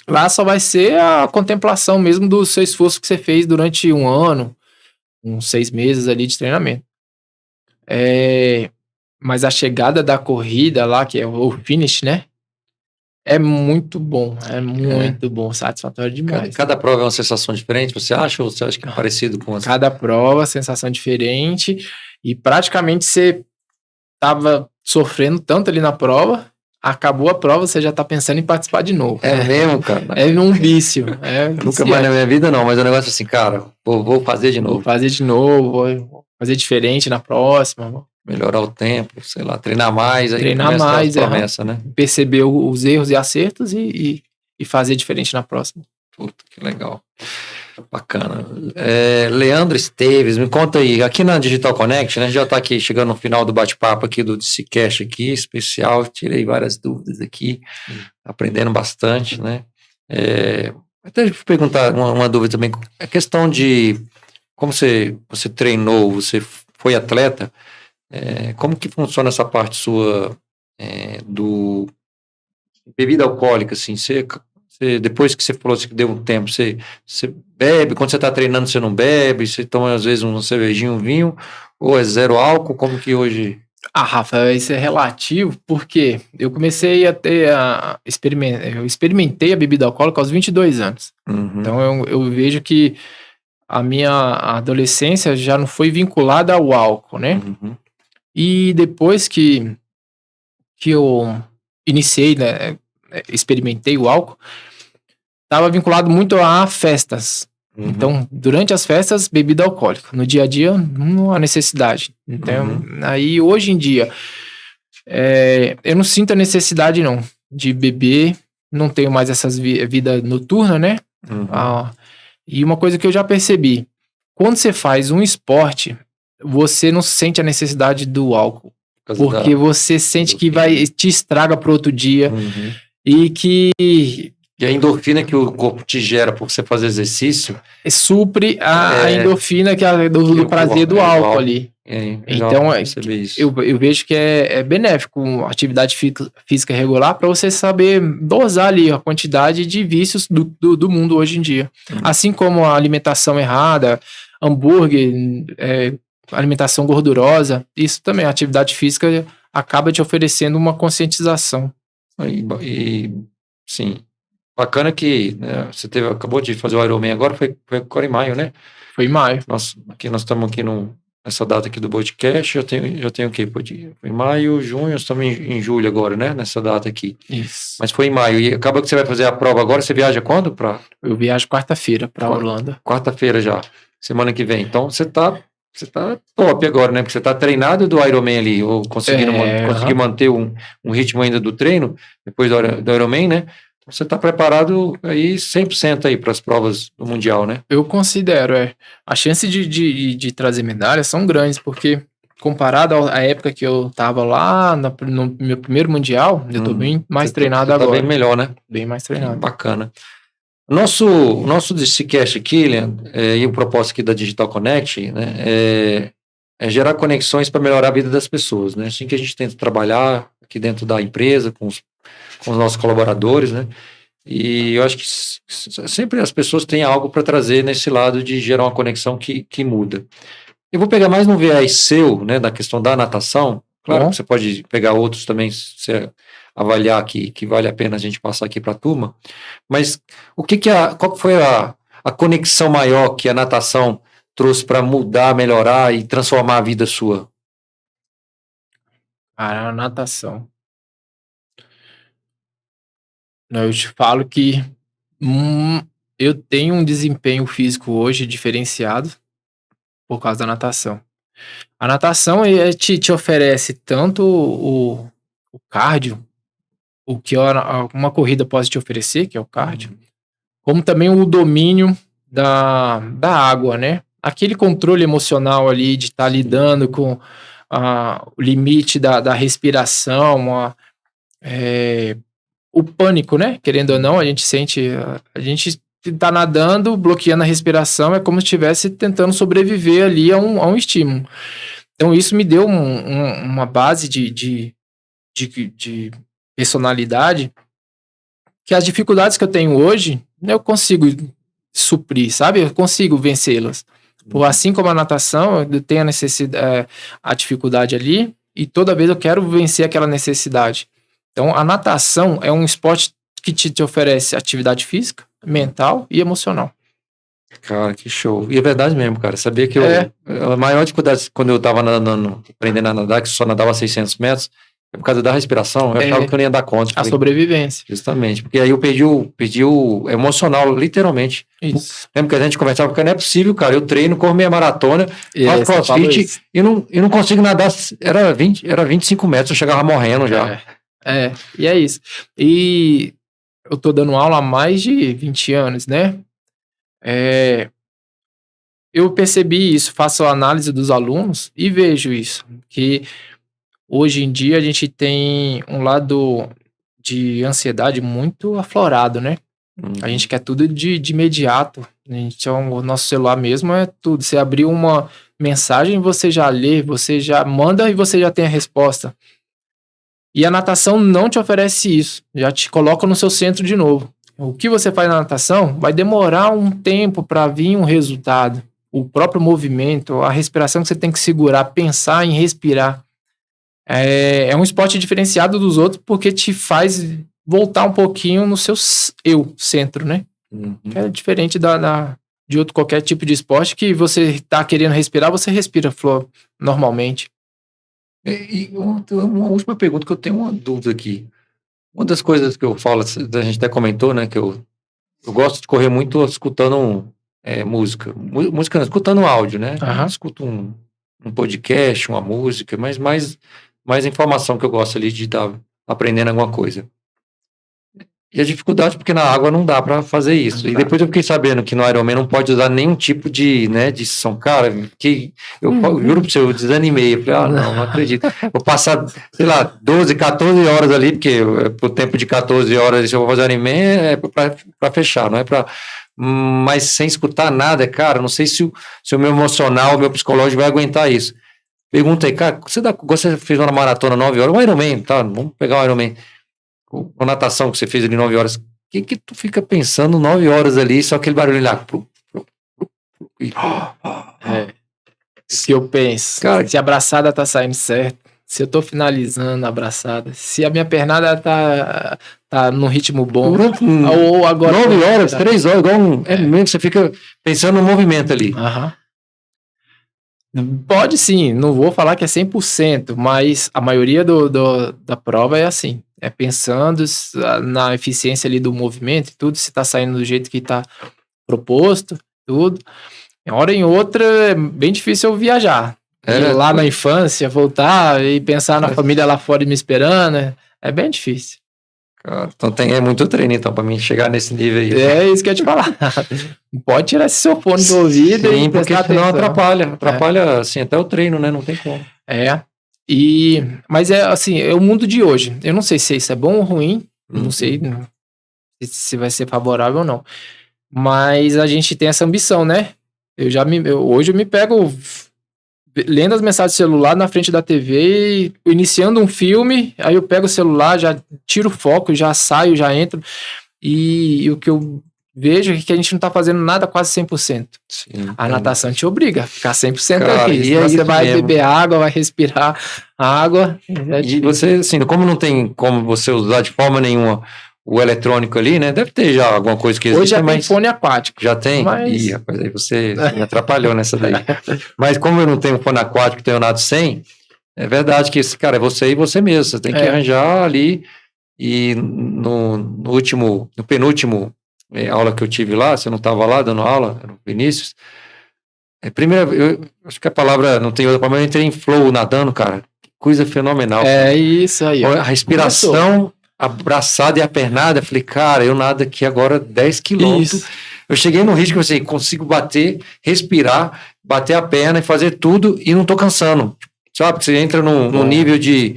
Lá só vai ser a contemplação mesmo do seu esforço que você fez durante um ano, uns 6 meses ali de treinamento. Mas a chegada da corrida lá, que é o finish, né? É muito bom, bom, satisfatório demais. Cada prova é uma sensação diferente, você acha? Ou você acha que é parecido com as... Cada prova, sensação diferente. E praticamente você tava sofrendo tanto ali na prova, acabou a prova, você já tá pensando em participar de novo. É mesmo, cara? É um vício. Nunca mais na minha vida não, mas o negócio é assim, cara, vou fazer de novo. Vou fazer de novo, vou fazer diferente na próxima. Melhorar o tempo, sei lá, treinar mais. Aí treinar mais, promessa, né? Perceber os erros e acertos e fazer diferente na próxima. Puta, que legal. Bacana. Leandro Esteves, me conta aí, aqui na Digital Connect, né, a gente já está aqui chegando no final do bate-papo aqui do DCCast aqui, especial, tirei várias dúvidas aqui, aprendendo bastante, né, até perguntar uma dúvida também, a questão de como você treinou, você foi atleta, como que funciona essa parte sua do bebida alcoólica, assim, depois que você falou que deu um tempo, você bebe, quando você está treinando você não bebe, você toma às vezes um cervejinho, um vinho, ou é zero álcool, como que hoje... Rafa, isso é relativo, porque eu comecei a ter eu experimentei a bebida alcoólica aos 22 anos, então eu vejo que a minha adolescência já não foi vinculada ao álcool, né, e depois que eu iniciei, né, experimentei o álcool, estava vinculado muito a festas. Então, durante as festas, bebida alcoólica. No dia a dia, não há necessidade. Então, aí, hoje em dia, eu não sinto a necessidade, não, de beber. Não tenho mais essas vida noturna, né? E uma coisa que eu já percebi, quando você faz um esporte, você não sente a necessidade do álcool. Porque você sente que te estraga pro outro dia. E que E a endorfina que o corpo te gera por você fazer exercício... supre a endorfina que é do prazer do álcool ali. Então, eu vejo que é benéfico uma atividade física regular para você saber dosar ali a quantidade de vícios do mundo hoje em dia. Assim como a alimentação errada, hambúrguer, alimentação gordurosa, isso também, a atividade física acaba te oferecendo uma conscientização. Sim, bacana que você acabou de fazer o Ironman agora, foi agora em maio, né? Foi em maio. Nós estamos aqui nessa data aqui do podcast, já tenho o quê? Foi em maio, junho, estamos em julho agora, né? Nessa data aqui. Isso. Mas foi em maio, e acaba que você vai fazer a prova agora, você viaja quando? Eu viajo quarta-feira para Orlando. Quarta-feira já, semana que vem. Então você tá top agora, né? Porque você tá treinado do Ironman ali, ou conseguir manter um ritmo ainda do treino, depois do Ironman, né? Então você tá preparado aí 100% aí para as provas do Mundial, né? Eu considero, a chance de trazer medalhas são grandes, porque comparado à época que eu tava lá no meu primeiro Mundial, eu tô bem mais treinado agora. Tá bem melhor, né? Bem mais treinado. Bacana. O nosso Discast aqui, Leandro, e o propósito aqui da Digital Connect, né, é gerar conexões para melhorar a vida das pessoas, né? Assim que a gente tenta trabalhar aqui dentro da empresa, com os nossos colaboradores, né? E eu acho que sempre as pessoas têm algo para trazer nesse lado de gerar uma conexão que muda. Eu vou pegar mais no viés seu, né, da questão da natação. Claro que você pode pegar outros também, se avaliar aqui, que vale a pena a gente passar aqui para a turma. Mas qual foi a conexão maior que a natação trouxe para mudar, melhorar e transformar a vida sua? A natação. Eu te falo que eu tenho um desempenho físico hoje diferenciado por causa da natação. A natação te oferece tanto o cardio, o que uma corrida pode te oferecer, que é o cardio, como também o domínio da água, né? Aquele controle emocional ali de estar lidando com o limite da respiração, o pânico, né? Querendo ou não, a gente tá nadando, bloqueando a respiração, é como se estivesse tentando sobreviver ali a um estímulo. Então, isso me deu uma base de personalidade que as dificuldades que eu tenho hoje, eu consigo suprir, sabe? Eu consigo vencê-las. Assim como a natação, eu tenho a dificuldade ali e toda vez eu quero vencer aquela necessidade. Então, a natação é um esporte que te oferece atividade física, mental e emocional. Cara, que show. E é verdade mesmo, cara. Sabia que a maior dificuldade quando eu tava aprendendo a nadar, que só nadava 600 metros, é por causa da respiração. Eu achava que eu não ia dar conta. A sobrevivência. Justamente. Porque aí eu perdi o emocional, literalmente. Isso. Lembro que a gente conversava, porque não é possível, cara. Eu treino, corro meia maratona, faço crossfit e não consigo nadar. Era 25 metros, eu chegava morrendo já. E é isso. E eu tô dando aula há mais de 20 anos, né? Eu percebi isso, faço a análise dos alunos e vejo isso, que hoje em dia a gente tem um lado de ansiedade muito aflorado, né? A gente quer tudo de imediato. Então, o nosso celular mesmo é tudo. Você abriu uma mensagem, você já lê, você já manda e você já tem a resposta. E a natação não te oferece isso, já te coloca no seu centro de novo. O que você faz na natação vai demorar um tempo para vir um resultado. O próprio movimento, a respiração que você tem que segurar, pensar em respirar. É um esporte diferenciado dos outros porque te faz voltar um pouquinho no seu centro, né? É diferente de outro qualquer tipo de esporte que você tá querendo respirar, você respira normalmente. E uma última pergunta que eu tenho uma dúvida aqui. Uma das coisas que eu falo, a gente até comentou, né, que eu gosto de correr muito escutando música. Música não, escutando áudio, né? Eu escuto um podcast, uma música, mas mais informação que eu gosto ali de estar aprendendo alguma coisa. E a dificuldade, porque na água não dá para fazer isso. E depois eu fiquei sabendo que no Ironman não pode usar nenhum tipo de, né, de som. Cara, que eu juro pra você, eu desanimei. Eu falei, não acredito. Vou passar, sei lá, 12, 14 horas ali, porque pro tempo de 14 horas, se eu vou fazer Ironman, é para fechar, não é para... Mas sem escutar nada, cara, não sei se o meu emocional, o meu psicológico vai aguentar isso. Pergunta aí, cara, você fez uma maratona 9 horas, um Ironman, tá? Vamos pegar o Ironman. A natação que você fez ali 9 horas, o que tu fica pensando 9 horas ali, só aquele barulho lá? Se eu penso, cara, se a abraçada tá saindo certo, se eu tô finalizando a abraçada, se a minha pernada tá num ritmo bom, ou agora... 9 horas, 3 horas, igual mesmo, você fica pensando no movimento ali. Pode sim, não vou falar que é 100%, mas a maioria da prova é assim. É pensando na eficiência ali do movimento e tudo, se tá saindo do jeito que tá proposto, tudo. Em hora em outra, é bem difícil eu viajar. Ir lá na infância, voltar e pensar na família lá fora me esperando, é bem difícil. Cara, então é muito treino, então, pra mim chegar nesse nível aí. É isso que eu ia te falar. Pode tirar esse seu fone do ouvido e porque senão atrapalha, assim, até o treino, né? Não tem como. Mas é assim, é o mundo de hoje. Eu não sei se isso é bom ou ruim, não sei se vai ser favorável ou não. Mas a gente tem essa ambição, né? Hoje eu me pego lendo as mensagens do celular na frente da TV, iniciando um filme, aí eu pego o celular, já tiro o foco, já saio, já entro, e o que eu vejo é que a gente não tá fazendo nada quase 100%. Sim, a natação te obriga a ficar 100% cara, aqui. E você vai beber água, vai respirar água. E você, assim, como não tem como você usar de forma nenhuma o eletrônico ali, né? Deve ter já alguma coisa que existe. Hoje já tem fone aquático. Já tem? Ih, rapaz, aí você me atrapalhou nessa daí. Mas como eu não tenho fone aquático, tenho nado sem, é verdade que esse cara é você e você mesmo. Você tem que arranjar ali. E no penúltimo aula que eu tive lá, você não estava lá dando aula, era o Vinícius. Primeiro, eu acho que a palavra não tem outra palavra, eu entrei em flow nadando, cara. Coisa fenomenal. É isso aí. A respiração, abraçada e a pernada, eu falei, cara, eu nado aqui agora 10 quilômetros. Eu cheguei no ritmo, assim, consigo bater, respirar, bater a perna e fazer tudo e não tô cansando. Sabe? Você entra num nível de...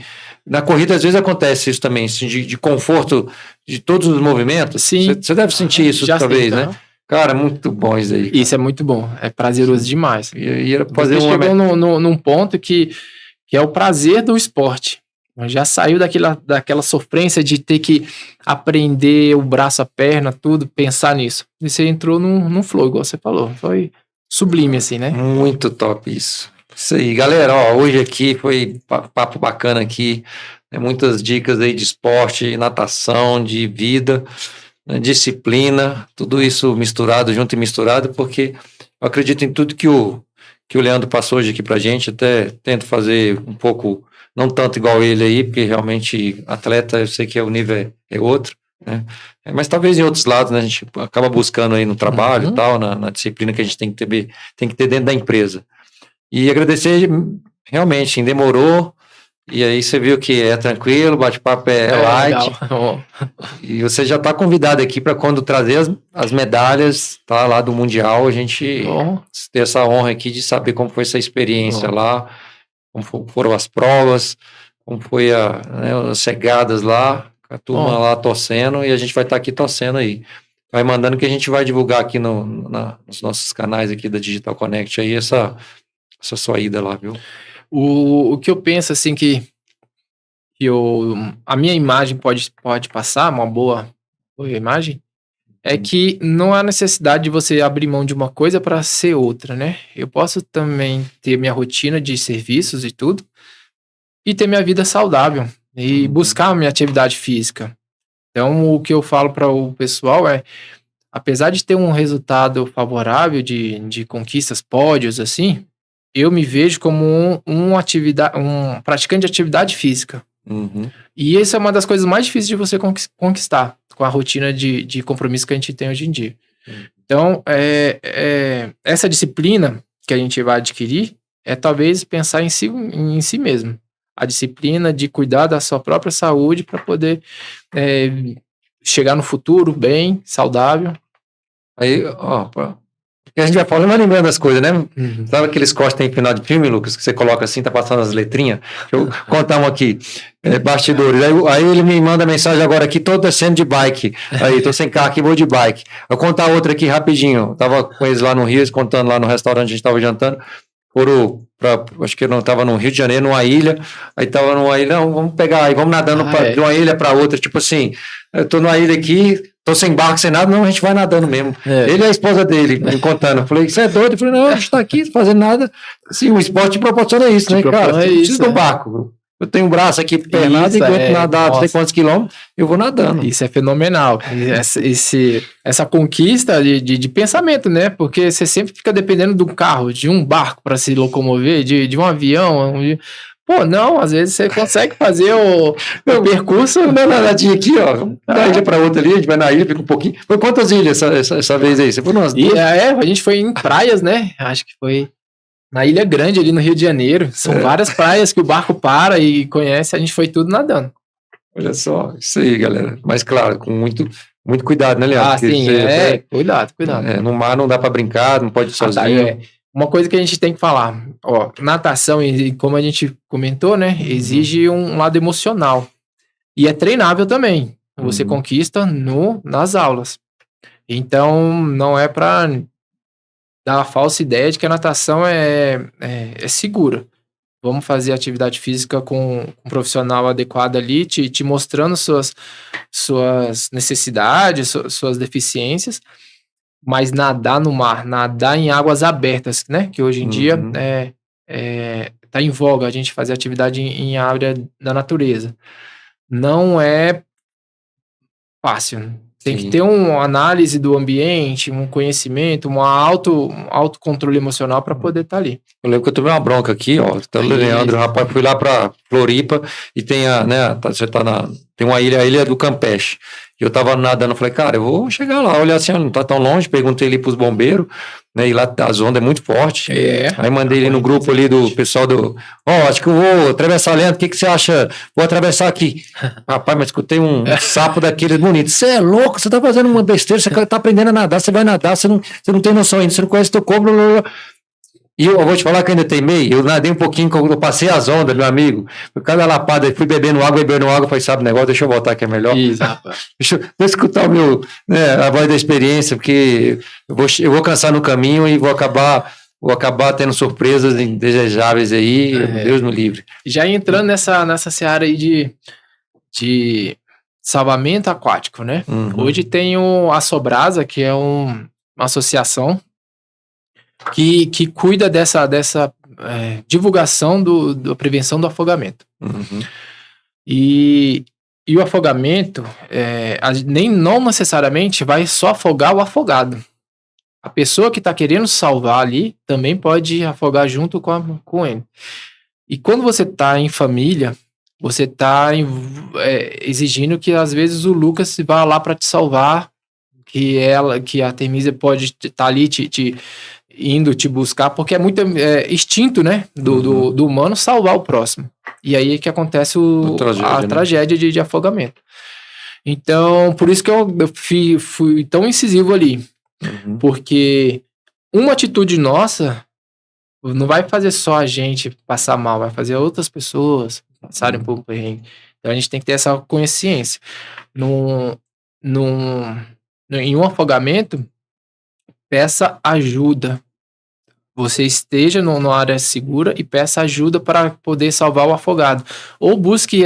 Na corrida, às vezes, acontece isso também, assim, de conforto de todos os movimentos. Sim. Você deve sentir isso talvez, né? Cara, muito bom isso aí. Isso é muito bom. É prazeroso demais. E era fazer você chegou num ponto que é o prazer do esporte. Já saiu daquela sofrência de ter que aprender o braço, a perna, tudo, pensar nisso. E você entrou num flow, igual você falou. Foi sublime, assim, né? Muito top isso. Isso aí, galera, hoje aqui foi papo bacana aqui, muitas dicas aí de esporte, natação, de vida, disciplina, tudo isso misturado, junto e misturado, porque eu acredito em tudo que o Leandro passou hoje aqui pra gente, até tento fazer um pouco, não tanto igual ele aí, porque realmente atleta, eu sei que o nível é outro, né? Mas talvez em outros lados, né, a gente acaba buscando aí no trabalho e tal, na disciplina que a gente tem que ter dentro da empresa. E agradecer, realmente, demorou, e aí você viu que é tranquilo, bate-papo é light, e você já está convidado aqui para quando trazer as medalhas, tá, lá do Mundial, a gente ter essa honra aqui de saber como foi essa experiência lá, como foram as provas, como foi as chegadas lá, a turma lá torcendo, e a gente vai estar aqui torcendo aí. Vai mandando que a gente vai divulgar aqui nos nossos canais aqui da Digital Connect aí essa sua ida lá, viu? O que eu penso, assim, que a minha imagem pode passar, uma boa imagem, é que não há necessidade de você abrir mão de uma coisa para ser outra, né? Eu posso também ter minha rotina de serviços e tudo, e ter minha vida saudável, e buscar a minha atividade física. Então, o que eu falo para o pessoal é, apesar de ter um resultado favorável de conquistas, pódios, assim, eu me vejo como um praticante de atividade física. E essa é uma das coisas mais difíceis de você conquistar com a rotina de compromisso que a gente tem hoje em dia. Então, essa disciplina que a gente vai adquirir é talvez pensar em si mesmo. A disciplina de cuidar da sua própria saúde para poder chegar no futuro bem, saudável. Aí, ó, a gente vai falando, vai lembrando das coisas, né? Sabe aqueles cortes que tem final de filme, Lucas, que você coloca assim, tá passando as letrinhas? Deixa eu contar um aqui, bastidores. Aí ele me manda mensagem agora aqui, tô descendo de bike. Aí, tô sem carro aqui, vou de bike. Vou contar outra aqui rapidinho. Eu tava com eles lá no Rio, eles contando lá no restaurante, a gente tava jantando. Acho que eu não tava no Rio de Janeiro, numa ilha. Aí tava numa ilha, não, vamos pegar aí, vamos nadando de uma ilha para outra. Tipo assim, eu tô numa ilha aqui, tô sem barco, sem nada, não, a gente vai nadando mesmo. Ele e a esposa dele me contando. Eu falei, você é doido? Eu falei, não, a gente tá aqui fazendo nada. Sim, o esporte proporciona isso, né, cara? Você precisa de um barco. Eu tenho um braço aqui pernado e aguento nadar não sei quantos quilômetros, eu vou nadando. Isso é fenomenal. Essa conquista de pensamento, né? Porque você sempre fica dependendo de um carro, de um barco para se locomover, de um avião. Pô, não, às vezes você consegue fazer o percurso. Não, nadadinha aqui, ó. Da ilha para outra ali, a gente vai na ilha, fica um pouquinho. Foi quantas ilhas essa vez aí? Você foi umas duas? A gente foi em praias, né? Acho que foi na Ilha Grande, ali no Rio de Janeiro. São várias praias que o barco para e conhece, a gente foi tudo nadando. Olha só, isso aí, galera. Mas claro, com muito cuidado, né, Leandro? Sim, cuidado. No mar não dá para brincar, não pode ir sozinho. Uma coisa que a gente tem que falar, ó, natação, e como a gente comentou, né, exige um lado emocional. E é treinável também. Você conquista nas aulas. Então, não é para dar a falsa ideia de que a natação é segura. Vamos fazer atividade física com um profissional adequado ali, te mostrando suas necessidades, suas deficiências, mas nadar no mar, nadar em águas abertas, né? Que hoje em dia tá em voga a gente fazer atividade em área da natureza. Não é fácil. Tem que ter uma análise do ambiente, um conhecimento, um autocontrole emocional para poder estar ali. Eu lembro que eu tomei uma bronca aqui, ó. Então, o Leandro, rapaz, fui lá para Floripa e tem tem uma ilha, a Ilha do Campeche. E eu tava nadando, falei, cara, eu vou chegar lá, olhar assim, não tá tão longe, perguntei ali pros bombeiros, né, e lá as ondas é muito forte. Aí mandei ali no grupo ali do pessoal acho que eu vou atravessar, Leandro, o que você acha? Vou atravessar aqui. Rapaz, mas escutei um sapo daqueles bonitos. Você é louco, você tá fazendo uma besteira, você tá aprendendo a nadar, você vai nadar, você não tem noção ainda, você não conhece teu corpo, E eu vou te falar que ainda teimei, eu nadei um pouquinho, eu passei as ondas, meu amigo. Cada lapada, fui bebendo água, falei, sabe o negócio, deixa eu voltar que é melhor. Exato. Deixa eu escutar a voz da experiência, porque eu vou cansar no caminho e vou acabar tendo surpresas indesejáveis aí, Deus me livre. Já entrando nessa seara aí de salvamento aquático, né? Hoje tem a Sobrasa, que é uma associação que cuida dessa divulgação da prevenção do afogamento. E o afogamento não necessariamente vai só afogar o afogado. A pessoa que está querendo salvar ali também pode afogar junto com ele. E quando você está em família, você está exigindo que às vezes o Lucas vá lá para te salvar, que a Artemisia pode estar ali indo te buscar, porque é muito instinto, né, do humano salvar o próximo. E aí é que acontece a tragédia de afogamento. Então, por isso que eu fui tão incisivo ali. Porque uma atitude nossa não vai fazer só a gente passar mal, vai fazer outras pessoas passarem por um perrengue. Então a gente tem que ter essa consciência. Em um afogamento, peça ajuda. Você esteja numa área segura e peça ajuda para poder salvar o afogado. Ou busque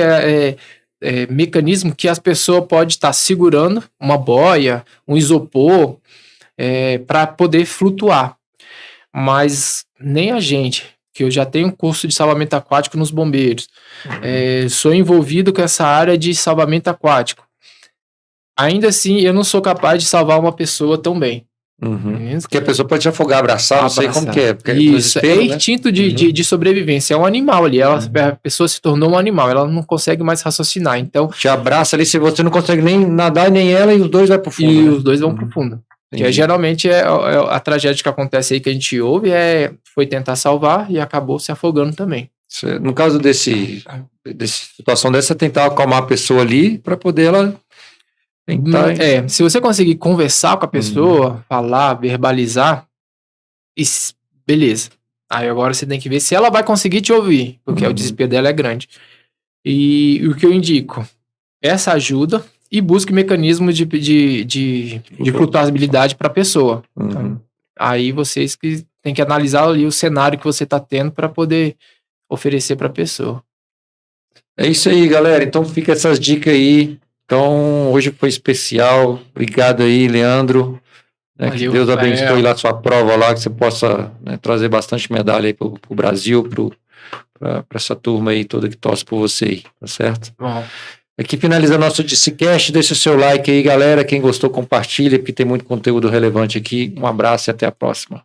mecanismo que as pessoas podem estar segurando, uma boia, um isopor, para poder flutuar. Mas nem a gente, que eu já tenho um curso de salvamento aquático nos bombeiros, sou envolvido com essa área de salvamento aquático. Ainda assim, eu não sou capaz de salvar uma pessoa tão bem. Porque a pessoa pode te afogar, abraçar, não sei como que é. Isso, instinto de sobrevivência, é um animal ali, a pessoa se tornou um animal, ela não consegue mais raciocinar, então... Te abraça ali, se você não consegue nem nadar, nem ela, e os dois vão pro fundo. E os dois vão pro fundo. Que geralmente a tragédia que acontece aí, que a gente ouve, foi tentar salvar e acabou se afogando também. No caso desse situação dessa, tentar acalmar a pessoa ali, para poder ela Se você conseguir conversar com a pessoa, falar, verbalizar, beleza. Aí agora você tem que ver se ela vai conseguir te ouvir, porque o desespero dela é grande. E o que eu indico? Essa ajuda e busque mecanismos de flutuabilidade para a pessoa. Então, aí vocês que tem que analisar ali o cenário que você está tendo para poder oferecer para a pessoa. É isso aí, galera. Então fica essas dicas aí. Então hoje foi especial. Obrigado aí, Leandro. Valeu, que Deus abençoe lá a sua prova lá, que você possa, né, trazer bastante medalha aí pro Brasil, para essa turma aí toda que torce por você aí, tá certo? Bom. Aqui finaliza nosso DCcast, deixa o seu like aí, galera. Quem gostou, compartilha, porque tem muito conteúdo relevante aqui. Um abraço e até a próxima.